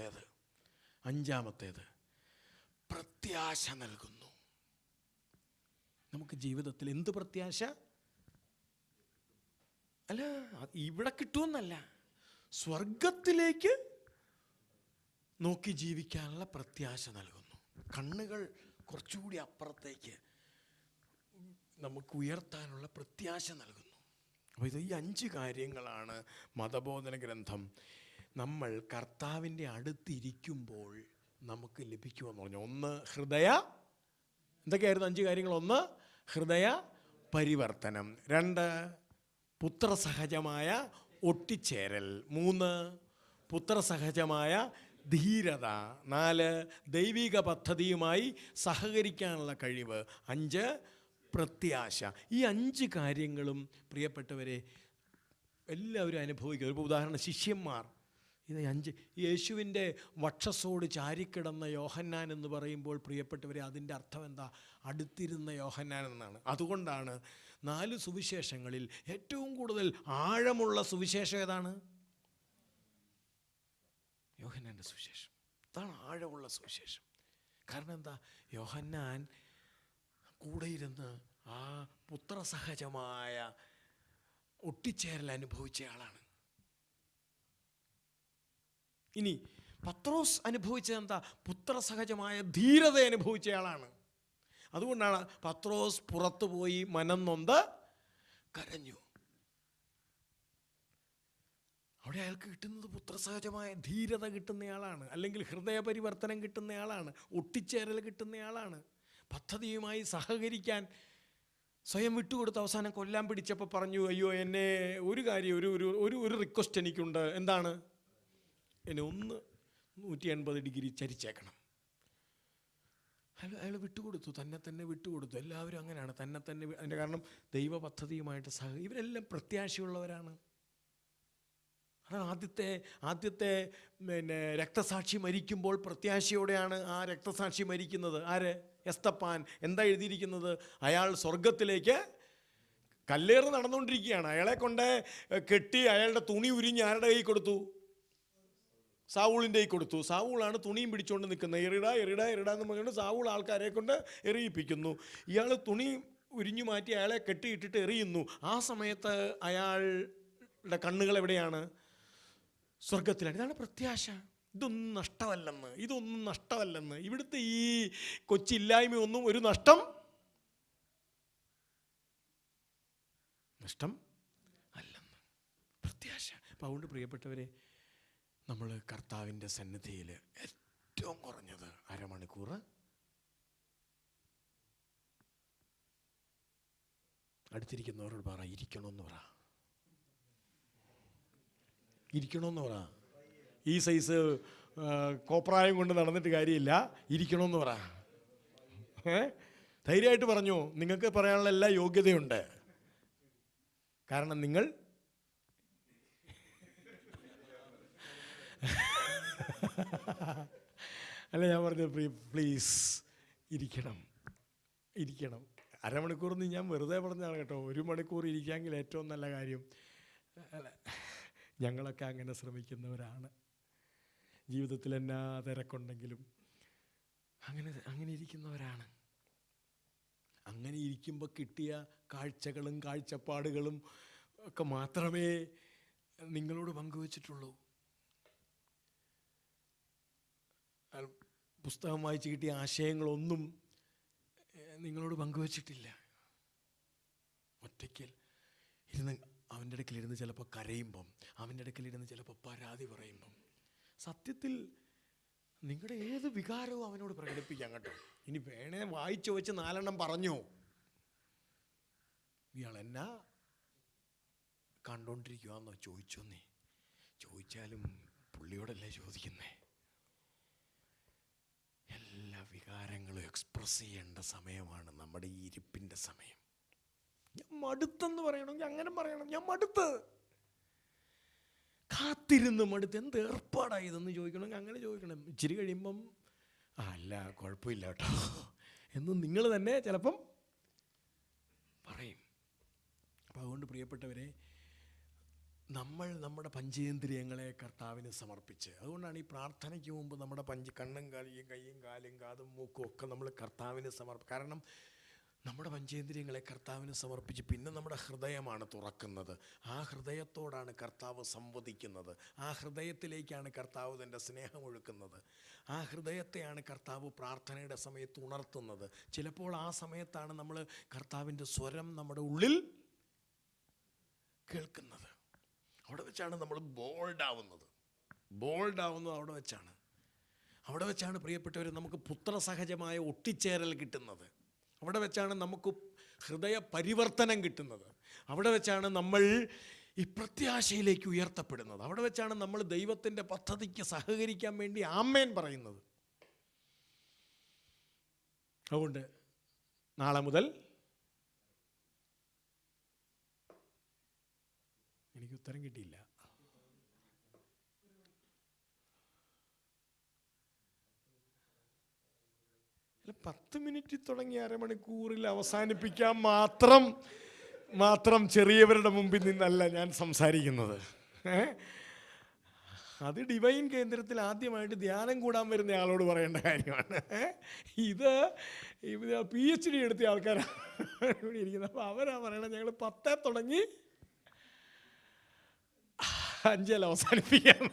പ്രത്യാശ നൽകുന്നു. നമുക്ക് ജീവിതത്തിൽ എന്ത് പ്രത്യാശ? അല്ല, ഇവിടെ കിട്ടുമെന്നല്ല, സ്വർഗത്തിലേക്ക് നോക്കി ജീവിക്കാനുള്ള പ്രത്യാശ നൽകുന്നു. കണ്ണുകൾ കുറച്ചുകൂടി അപ്പുറത്തേക്ക് നമുക്ക് ഉയർത്താനുള്ള പ്രത്യാശ നൽകുന്നു. അപ്പോൾ ഇത് ഈ 5 കാര്യങ്ങളാണ് മതബോധന ഗ്രന്ഥം നമ്മൾ കർത്താവിൻ്റെ അടുത്തിരിക്കുമ്പോൾ നമുക്ക് ലഭിക്കുമെന്ന് പറഞ്ഞു. 1 എന്തൊക്കെയായിരുന്നു 5 കാര്യങ്ങൾ? 1 ഹൃദയ പരിവർത്തനം. 2 പുത്രസഹജമായ ഒട്ടിച്ചേരൽ. 3 പുത്രസഹജമായ ധീരത. 4 ദൈവിക പദ്ധതിയുമായി സഹകരിക്കാനുള്ള കഴിവ്. 5 പ്രത്യാശ. ഈ 5 കാര്യങ്ങളും പ്രിയപ്പെട്ടവരെ എല്ലാവരും അനുഭവിക്കുക. ഒരു ഉദാഹരണം, ശിഷ്യന്മാർ ഇത് 5 യേശുവിൻ്റെ വക്ഷസോട് ചാരിക്കിടന്ന യോഹന്നാൻ എന്ന് പറയുമ്പോൾ പ്രിയപ്പെട്ടവരെ അതിൻ്റെ അർത്ഥം എന്താ? അടുത്തിരുന്ന യോഹന്നാൻ എന്നാണ്. അതുകൊണ്ടാണ് 4 സുവിശേഷങ്ങളിൽ ഏറ്റവും കൂടുതൽ ആഴമുള്ള സുവിശേഷം ഏതാണ്? യോഹന്നാൻ്റെ സുവിശേഷം. അതാണ് ആഴമുള്ള സുവിശേഷം. കാരണം എന്താ? യോഹന്നാൻ കൂടെ ഇരുന്ന് ആ പുത്രസഹജമായ ഒട്ടിച്ചേരൽ അനുഭവിച്ച ആളാണ്. ഇനി പത്രോസ് അനുഭവിച്ചത് എന്താ? പുത്രസഹജമായ ധീരത അനുഭവിച്ചയാളാണ്. അതുകൊണ്ടാണ് പത്രോസ് പുറത്തു പോയി മനംനൊന്ത് കരഞ്ഞു. അവിടെ അയാൾക്ക് കിട്ടുന്നത് പുത്രസഹജമായ ധീരത കിട്ടുന്നയാളാണ്, അല്ലെങ്കിൽ ഹൃദയപരിവർത്തനം കിട്ടുന്നയാളാണ്, ഒട്ടിച്ചേരൽ കിട്ടുന്നയാളാണ്. പദ്ധതിയുമായി സഹകരിക്കാൻ സ്വയം വിട്ടുകൊടുത്ത് അവസാനം കൊല്ലാൻ പിടിച്ചപ്പോൾ പറഞ്ഞു, അയ്യോ എന്നെ ഒരു കാര്യം, ഒരു റിക്വസ്റ്റ് എനിക്കുണ്ട്. എന്താണ്? എന്നെ 180 ഡിഗ്രി ചരിച്ചേക്കണം. അയാൾ വിട്ടുകൊടുത്തു, തന്നെ വിട്ടുകൊടുത്തു. എല്ലാവരും അങ്ങനെയാണ്, തന്നെ അതിൻ്റെ കാരണം ദൈവ പദ്ധതിയുമായിട്ട് ഇവരെല്ലാം പ്രത്യാശയുള്ളവരാണ്. ആദ്യത്തെ രക്തസാക്ഷി മരിക്കുമ്പോൾ പ്രത്യാശയോടെയാണ് ആ രക്തസാക്ഷി മരിക്കുന്നത്. ആര്? എസ്തപ്പാൻ. എന്താ എഴുതിയിരിക്കുന്നത്? അയാൾ സ്വർഗത്തിലേക്ക് കല്ലേറ് നടന്നുകൊണ്ടിരിക്കുകയാണ്. അയാളെ കൊണ്ട് കെട്ടി അയാളുടെ തുണി ഉരിഞ്ഞ് ആരുടെ കൈ കൊടുത്തു? സാവൂളിൻ്റെ കൈ കൊടുത്തു. സാവൂളാണ് തുണിയും പിടിച്ചുകൊണ്ട് നിൽക്കുന്നത്. എറിടാന്ന് പറഞ്ഞുകൊണ്ട് സാവൂൾ ആൾക്കാരെ കൊണ്ട് എറിയിപ്പിക്കുന്നു. ഇയാൾ തുണി ഉരിഞ്ഞു മാറ്റി അയാളെ കെട്ടിയിട്ടിട്ട് എറിയുന്നു. ആ സമയത്ത് അയാളുടെ കണ്ണുകൾ എവിടെയാണ്? സ്വർഗത്തിലാണ്. ഇതാണ് പ്രത്യാശ. ഇതൊന്നും നഷ്ടമല്ലെന്ന്. ഇവിടുത്തെ ഈ കൊച്ചില്ലായ്മയൊന്നും ഒരു നഷ്ടം അല്ലെന്ന് പ്രത്യാശ. അപ്പം അതുകൊണ്ട് പ്രിയപ്പെട്ടവരെ, നമ്മൾ കർത്താവിൻ്റെ സന്നിധിയിൽ ഏറ്റവും കുറഞ്ഞത് അരമണിക്കൂർ അടുത്തിരിക്കുന്നവരോട് പറ, ഇരിക്കണമെന്ന് പറ. ഈ സൈസ് കോപ്രായം കൊണ്ട് നടന്നിട്ട് കാര്യമില്ല. ഇരിക്കണമെന്ന് പറ. ധൈര്യമായിട്ട് പറഞ്ഞു. നിങ്ങൾക്ക് പറയാനുള്ള എല്ലാ യോഗ്യതയുണ്ട്. കാരണം നിങ്ങൾ അല്ല, ഞാൻ പറഞ്ഞത് പ്ലീസ് ഇരിക്കണം. അരമണിക്കൂറൊന്നും ഞാൻ വെറുതെ പറഞ്ഞതാണ് കേട്ടോ. 1 മണിക്കൂർ ഇരിക്കാമെങ്കിൽ ഏറ്റവും നല്ല കാര്യം. അല്ല, ഞങ്ങളൊക്കെ അങ്ങനെ ശ്രമിക്കുന്നവരാണ്. ജീവിതത്തിൽ എന്നാ തിരക്കുണ്ടെങ്കിലും അങ്ങനെ ഇരിക്കുന്നവരാണ്. അങ്ങനെ ഇരിക്കുമ്പോൾ കിട്ടിയ കാഴ്ചകളും കാഴ്ചപ്പാടുകളും ഒക്കെ മാത്രമേ നിങ്ങളോട് പങ്കുവച്ചിട്ടുള്ളൂ. പുസ്തകം വായിച്ച് കിട്ടിയ ആശയങ്ങളൊന്നും നിങ്ങളോട് പങ്കുവച്ചിട്ടില്ല. ഒറ്റയ്ക്ക് ഇരുന്ന് അവൻ്റെ അടുക്കലിരുന്ന് ചിലപ്പോൾ കരയുമ്പം, അവൻ്റെ അടുക്കലിരുന്ന് ചിലപ്പോൾ പരാതി പറയുമ്പം, സത്യത്തിൽ നിങ്ങളുടെ ഏത് വികാരവും അവനോട് പ്രകടിപ്പിക്കാം കേട്ടോ. ഇനി വേണേ വായിച്ചു വെച്ച് 4 പറഞ്ഞോ, ഇയാൾ എന്നാ കണ്ടോണ്ടിരിക്കുവാന്നോ ചോദിച്ചോന്നേ. ചോദിച്ചാലും പുള്ളിയോടല്ലേ ചോദിക്കുന്നേ. എല്ലാ വികാരങ്ങളും എക്സ്പ്രസ് ചെയ്യേണ്ട സമയമാണ് നമ്മുടെ ഈ ഇരിപ്പിൻ്റെ സമയം. ഞാൻ മടുത്തെന്ന് പറയണമെങ്കിൽ അങ്ങനെ പറയണം. ഞാൻ മടുത്ത്, കാത്തിരുന്ന് മടുത്ത്. എന്ത് ഏർപ്പാടായി ഇതെന്ന് ചോദിക്കണമെങ്കിൽ അങ്ങനെ ചോദിക്കണം. ഇച്ചിരി കഴിയുമ്പം അല്ല കുഴപ്പമില്ല കേട്ടോ എന്ന് നിങ്ങൾ തന്നെ ചിലപ്പം പറയും. അപ്പം അതുകൊണ്ട് പ്രിയപ്പെട്ടവരെ, നമ്മൾ നമ്മുടെ പഞ്ചേന്ദ്രിയങ്ങളെ കർത്താവിന് സമർപ്പിച്ച്, അതുകൊണ്ടാണ് ഈ പ്രാർത്ഥനയ്ക്ക് മുമ്പ് നമ്മുടെ കണ്ണും കൈയും കാലും കാതും മൂക്കും ഒക്കെ നമ്മൾ കർത്താവിന് കാരണം നമ്മുടെ പഞ്ചേന്ദ്രിയങ്ങളെ കർത്താവിന് സമർപ്പിച്ച് പിന്നെ നമ്മുടെ ഹൃദയമാണ് തുറക്കുന്നത്. ആ ഹൃദയത്തോടാണ് കർത്താവ് സംവദിക്കുന്നത്. ആ ഹൃദയത്തിലേക്കാണ് കർത്താവ് തൻ്റെ സ്നേഹമൊഴുക്കുന്നത്. ആ ഹൃദയത്തെയാണ് കർത്താവ് പ്രാർത്ഥനയുടെ സമയത്ത് ഉണർത്തുന്നത്. ചിലപ്പോൾ ആ സമയത്താണ് നമ്മൾ കർത്താവിൻ്റെ സ്വരം നമ്മുടെ ഉള്ളിൽ കേൾക്കുന്നത്. അവിടെ വെച്ചാണ് നമ്മൾ ബോൾഡാവുന്നത് അവിടെ വെച്ചാണ് പ്രിയപ്പെട്ടവർ നമുക്ക് പുത്രസഹജമായ ഒട്ടിച്ചേരൽ കിട്ടുന്നത്. അവിടെ വെച്ചാണ് നമുക്ക് ഹൃദയ പരിവർത്തനം കിട്ടുന്നത്. അവിടെ വെച്ചാണ് നമ്മൾ ഈ പ്രത്യാശയിലേക്ക് ഉയർത്തപ്പെടുന്നത്. അവിടെ വെച്ചാണ് നമ്മൾ ദൈവത്തിൻ്റെ പദ്ധതിക്ക് സഹകരിക്കാൻ വേണ്ടി ആമേൻ പറയുന്നത്. അതുകൊണ്ട് നാളെ മുതൽ എനിക്ക് ഉത്തരം കിട്ടിയില്ല. അല്ല, 10 മിനിറ്റിൽ തുടങ്ങി അരമണിക്കൂറിൽ അവസാനിപ്പിക്കാൻ മാത്രം ചെറിയവരുടെ മുമ്പിൽ നിന്നല്ല ഞാൻ സംസാരിക്കുന്നത്. അത് ഡിവൈൻ കേന്ദ്രത്തിൽ ആദ്യമായിട്ട് ധ്യാനം കൂടാൻ വരുന്ന ആളോട് പറയേണ്ട കാര്യമാണ്. ഇത് PhD എടുത്ത ആൾക്കാരാണ് ഇവിടെ ഇരിക്കുന്നത്. അപ്പോൾ അവരാ പറയണത് ഞങ്ങൾ 10 തുടങ്ങി 5 അവസാനിപ്പിക്കാം.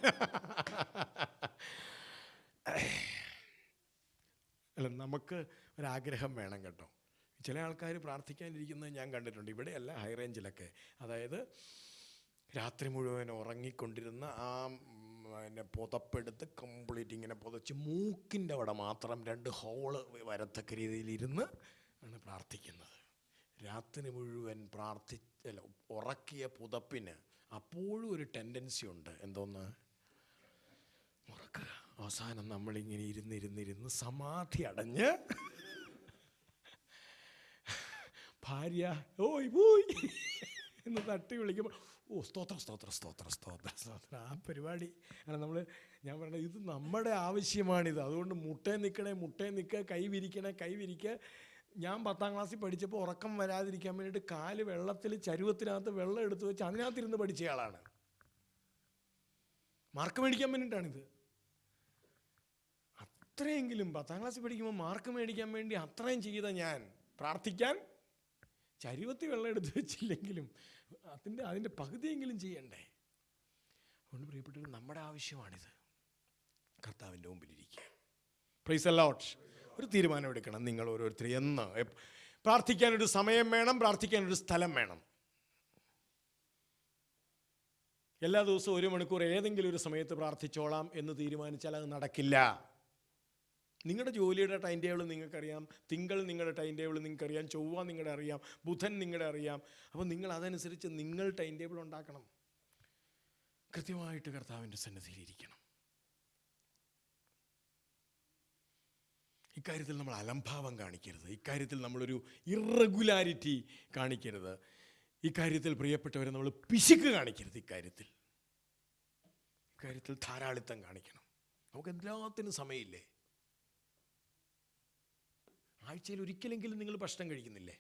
അല്ല, നമുക്ക് ഒരാഗ്രഹം വേണം കേട്ടോ. ചില ആൾക്കാർ പ്രാർത്ഥിക്കാനിരിക്കുന്നത് ഞാൻ കണ്ടിട്ടുണ്ട്. ഇവിടെയല്ല, ഹൈ റേഞ്ചിലൊക്കെ. അതായത് രാത്രി മുഴുവൻ ഉറങ്ങിക്കൊണ്ടിരുന്ന ആ പുതപ്പെടുത്ത് കംപ്ലീറ്റ് ഇങ്ങനെ പുതച്ച് മൂക്കിൻ്റെ അവിടെ മാത്രം 2 ഹോള് വരത്തക്ക രീതിയിലിരുന്ന് ആണ് പ്രാർത്ഥിക്കുന്നത്. രാത്രി മുഴുവൻ ഉറക്കിയ പുതപ്പിന് അപ്പോഴും ഒരു ടെൻഡൻസി ഉണ്ട്. എന്തോന്ന്? ഉറക്കുക. അവസാനം നമ്മളിങ്ങനെ ഇരുന്നിരുന്ന് സമാധി അടഞ്ഞ് ഭാര്യ ഓയ് പോയി എന്ന് തട്ടി വിളിക്കുമ്പോൾ സ്തോത്രം സ്തോത്രം സ്തോത്രം സ്തോത്രം സ്തോത്രം. ആ പരിപാടി കാരണം ഞാൻ പറഞ്ഞത് ഇത് നമ്മുടെ ആവശ്യമാണിത്. അതുകൊണ്ട് മുട്ടേ നിൽക്കുക, കൈ വിരിക്കുക. ഞാൻ 10ാം ക്ലാസ്സിൽ പഠിച്ചപ്പോൾ ഉറക്കം വരാതിരിക്കാൻ വേണ്ടിയിട്ട് കാല് വെള്ളത്തിൽ ചരുവത്തിനകത്ത് വെള്ളം എടുത്ത് വെച്ച് അതിനകത്തിരുന്ന് പഠിച്ചയാളാണ്. മാർക്ക് മേടിക്കാൻ വേണ്ടിയിട്ടാണിത്. അത്രയെങ്കിലും 10ാം ക്ലാസ്സിൽ പഠിക്കുമ്പോൾ മാർക്ക് മേടിക്കാൻ വേണ്ടി അത്രയും ചെയ്ത ഞാൻ പ്രാർത്ഥിക്കാൻ ചരുവത്തിൽ വെള്ളം എടുത്ത് വെച്ചില്ലെങ്കിലും അതിൻ്റെ പകുതിയെങ്കിലും ചെയ്യണ്ടേ? അതുകൊണ്ട് പ്രിയപ്പെട്ടവർ, നമ്മുടെ ആവശ്യമാണിത്. കർത്താവിൻ്റെ മുമ്പിലിരിക്കുക. Praise the Lord. ഒരു തീരുമാനമെടുക്കണം നിങ്ങൾ ഓരോരുത്തരും. എന്ന് പ്രാർത്ഥിക്കാനൊരു സമയം വേണം, പ്രാർത്ഥിക്കാനൊരു സ്ഥലം വേണം. എല്ലാ ദിവസവും 1 മണിക്കൂർ ഏതെങ്കിലും ഒരു സമയത്ത് പ്രാർത്ഥിച്ചോളാം എന്ന് തീരുമാനിച്ചാൽ അത് നടക്കില്ല. നിങ്ങളുടെ ജോലിയുടെ ടൈം ടേബിൾ നിങ്ങൾക്കറിയാം, തിങ്കൾ നിങ്ങളുടെ ടൈം ടേബിൾ നിങ്ങൾക്കറിയാം, ചൊവ്വ നിങ്ങളുടെ അറിയാം, ബുധൻ നിങ്ങളുടെ അറിയാം. അപ്പോൾ നിങ്ങൾ അതനുസരിച്ച് നിങ്ങൾ ടൈം ടേബിൾ ഉണ്ടാക്കണം. കൃത്യമായിട്ട് കർത്താവിൻ്റെ സന്നിധിയിലിരിക്കണം. ഇക്കാര്യത്തിൽ നമ്മൾ അലംഭാവം കാണിക്കരുത്. ഇക്കാര്യത്തിൽ നമ്മളൊരു ഇറഗുലാരിറ്റി കാണിക്കരുത്. ഇക്കാര്യത്തിൽ പ്രിയപ്പെട്ടവരെ നമ്മൾ പിശുക്ക് കാണിക്കരുത്. ഇക്കാര്യത്തിൽ ധാരാളിത്തം കാണിക്കണം. നമുക്ക് എല്ലാത്തിനും സമയമില്ലേ? ആഴ്ചയിൽ ഒരിക്കലെങ്കിലും നിങ്ങൾ ഭക്ഷണം കഴിക്കുന്നില്ലേ?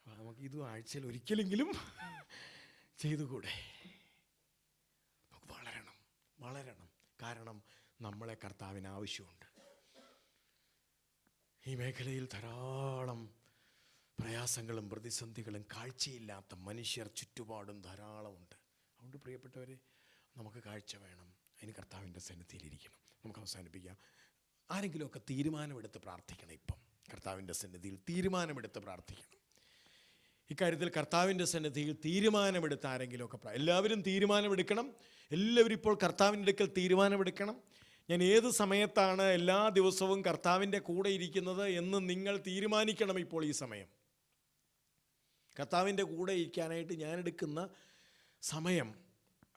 നമുക്ക് ഇത് ആഴ്ചയിൽ ഒരിക്കലെങ്കിലും ചെയ്തുകൂടെ? നമുക്ക് വളരണം. കാരണം നമ്മളെ കർത്താവിന് ആവശ്യമുണ്ട്. ഈ മേഖലയിൽ ധാരാളം പ്രയാസങ്ങളും പ്രതിസന്ധികളും കാഴ്ചയില്ലാത്ത മനുഷ്യർ ചുറ്റുപാടും ധാരാളമുണ്ട്. അതുകൊണ്ട് പ്രിയപ്പെട്ടവരെ, നമുക്ക് കാഴ്ച വേണം. അതിന് കർത്താവിൻ്റെ സന്നിധിയിലിരിക്കണം. നമുക്ക് അവസാനിപ്പിക്കാം. ആരെങ്കിലുമൊക്കെ തീരുമാനമെടുത്ത് പ്രാർത്ഥിക്കണം. ഇപ്പം കർത്താവിൻ്റെ സന്നിധിയിൽ തീരുമാനമെടുത്ത് പ്രാർത്ഥിക്കണം. ഇക്കാര്യത്തിൽ കർത്താവിൻ്റെ സന്നിധിയിൽ തീരുമാനമെടുത്ത് ആരെങ്കിലുമൊക്കെ എല്ലാവരും തീരുമാനമെടുക്കണം. എല്ലാവരും ഇപ്പോൾ കർത്താവിൻ്റെ അടുക്കൽ തീരുമാനമെടുക്കണം. ഞാൻ ഏത് സമയത്താണ് എല്ലാ ദിവസവും കർത്താവിൻ്റെ കൂടെ ഇരിക്കുന്നത് എന്ന് നിങ്ങൾ തീരുമാനിക്കണം. ഇപ്പോൾ ഈ സമയം കർത്താവിൻ്റെ കൂടെ ഇരിക്കാനായിട്ട് ഞാൻ എടുക്കുന്ന സമയം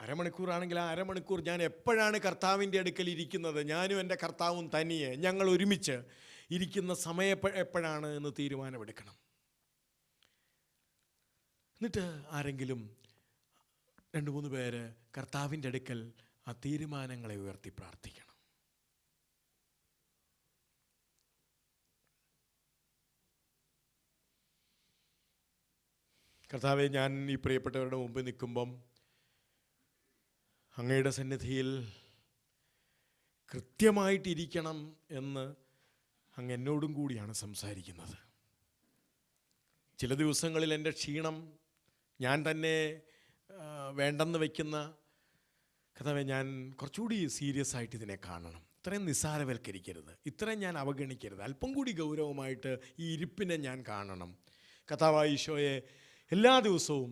അരമണിക്കൂറാണെങ്കിൽ ആ അരമണിക്കൂർ ഞാൻ എപ്പോഴാണ് കർത്താവിൻ്റെ അടുക്കൽ ഇരിക്കുന്നത്, ഞാനും എൻ്റെ കർത്താവും തനിയെ ഞങ്ങൾ ഒരുമിച്ച് ഇരിക്കുന്ന സമയം എപ്പോഴാണ് എന്ന് തീരുമാനമെടുക്കണം. എന്നിട്ട് ആരെങ്കിലും 2-3 പേര് കർത്താവിൻ്റെ അടുക്കൽ ആ തീരുമാനങ്ങളെ ഉയർത്തി പ്രാർത്ഥിക്കണം. കർത്താവെ, ഞാൻ ഈ പ്രിയപ്പെട്ടവരുടെ മുമ്പിൽ നിൽക്കുമ്പം അങ്ങയുടെ സന്നിധിയിൽ കൃത്യമായിട്ടിരിക്കണം എന്ന് അങ്ങ് എന്നോടും കൂടിയാണ് സംസാരിക്കുന്നത്. ചില ദിവസങ്ങളിൽ എൻ്റെ ക്ഷീണം ഞാൻ തന്നെ വേണ്ടെന്ന് വയ്ക്കുന്ന കർത്താവേ, ഞാൻ കുറച്ചുകൂടി സീരിയസ് ആയിട്ട് ഇതിനെ കാണണം. ഇത്രയും നിസ്സാരവൽക്കരിക്കരുത്, ഇത്രയും ഞാൻ അവഗണിക്കരുത്. അല്പം കൂടി ഗൗരവമായിട്ട് ഈ ഇരിപ്പിനെ ഞാൻ കാണണം. കർത്താവായ ഈശോയെ, എല്ലാ ദിവസവും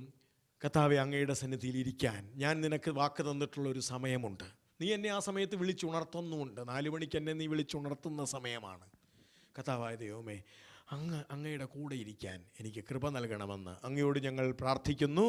കർത്താവെ അങ്ങയുടെ സന്നിധിയിൽ ഇരിക്കാൻ ഞാൻ നിനക്ക് വാക്ക് തന്നിട്ടുള്ളൊരു സമയമുണ്ട്. നീ എന്നെ ആ സമയത്ത് വിളിച്ചുണർത്തുന്നുമുണ്ട്. 4 മണിക്ക് എന്നെ നീ വിളിച്ചുണർത്തുന്ന സമയമാണ്. കർത്താവായ ദൈവമേ, അങ്ങയുടെ കൂടെ ഇരിക്കാൻ എനിക്ക് കൃപ നൽകണമെന്ന് അങ്ങയോട് ഞങ്ങൾ പ്രാർത്ഥിക്കുന്നു.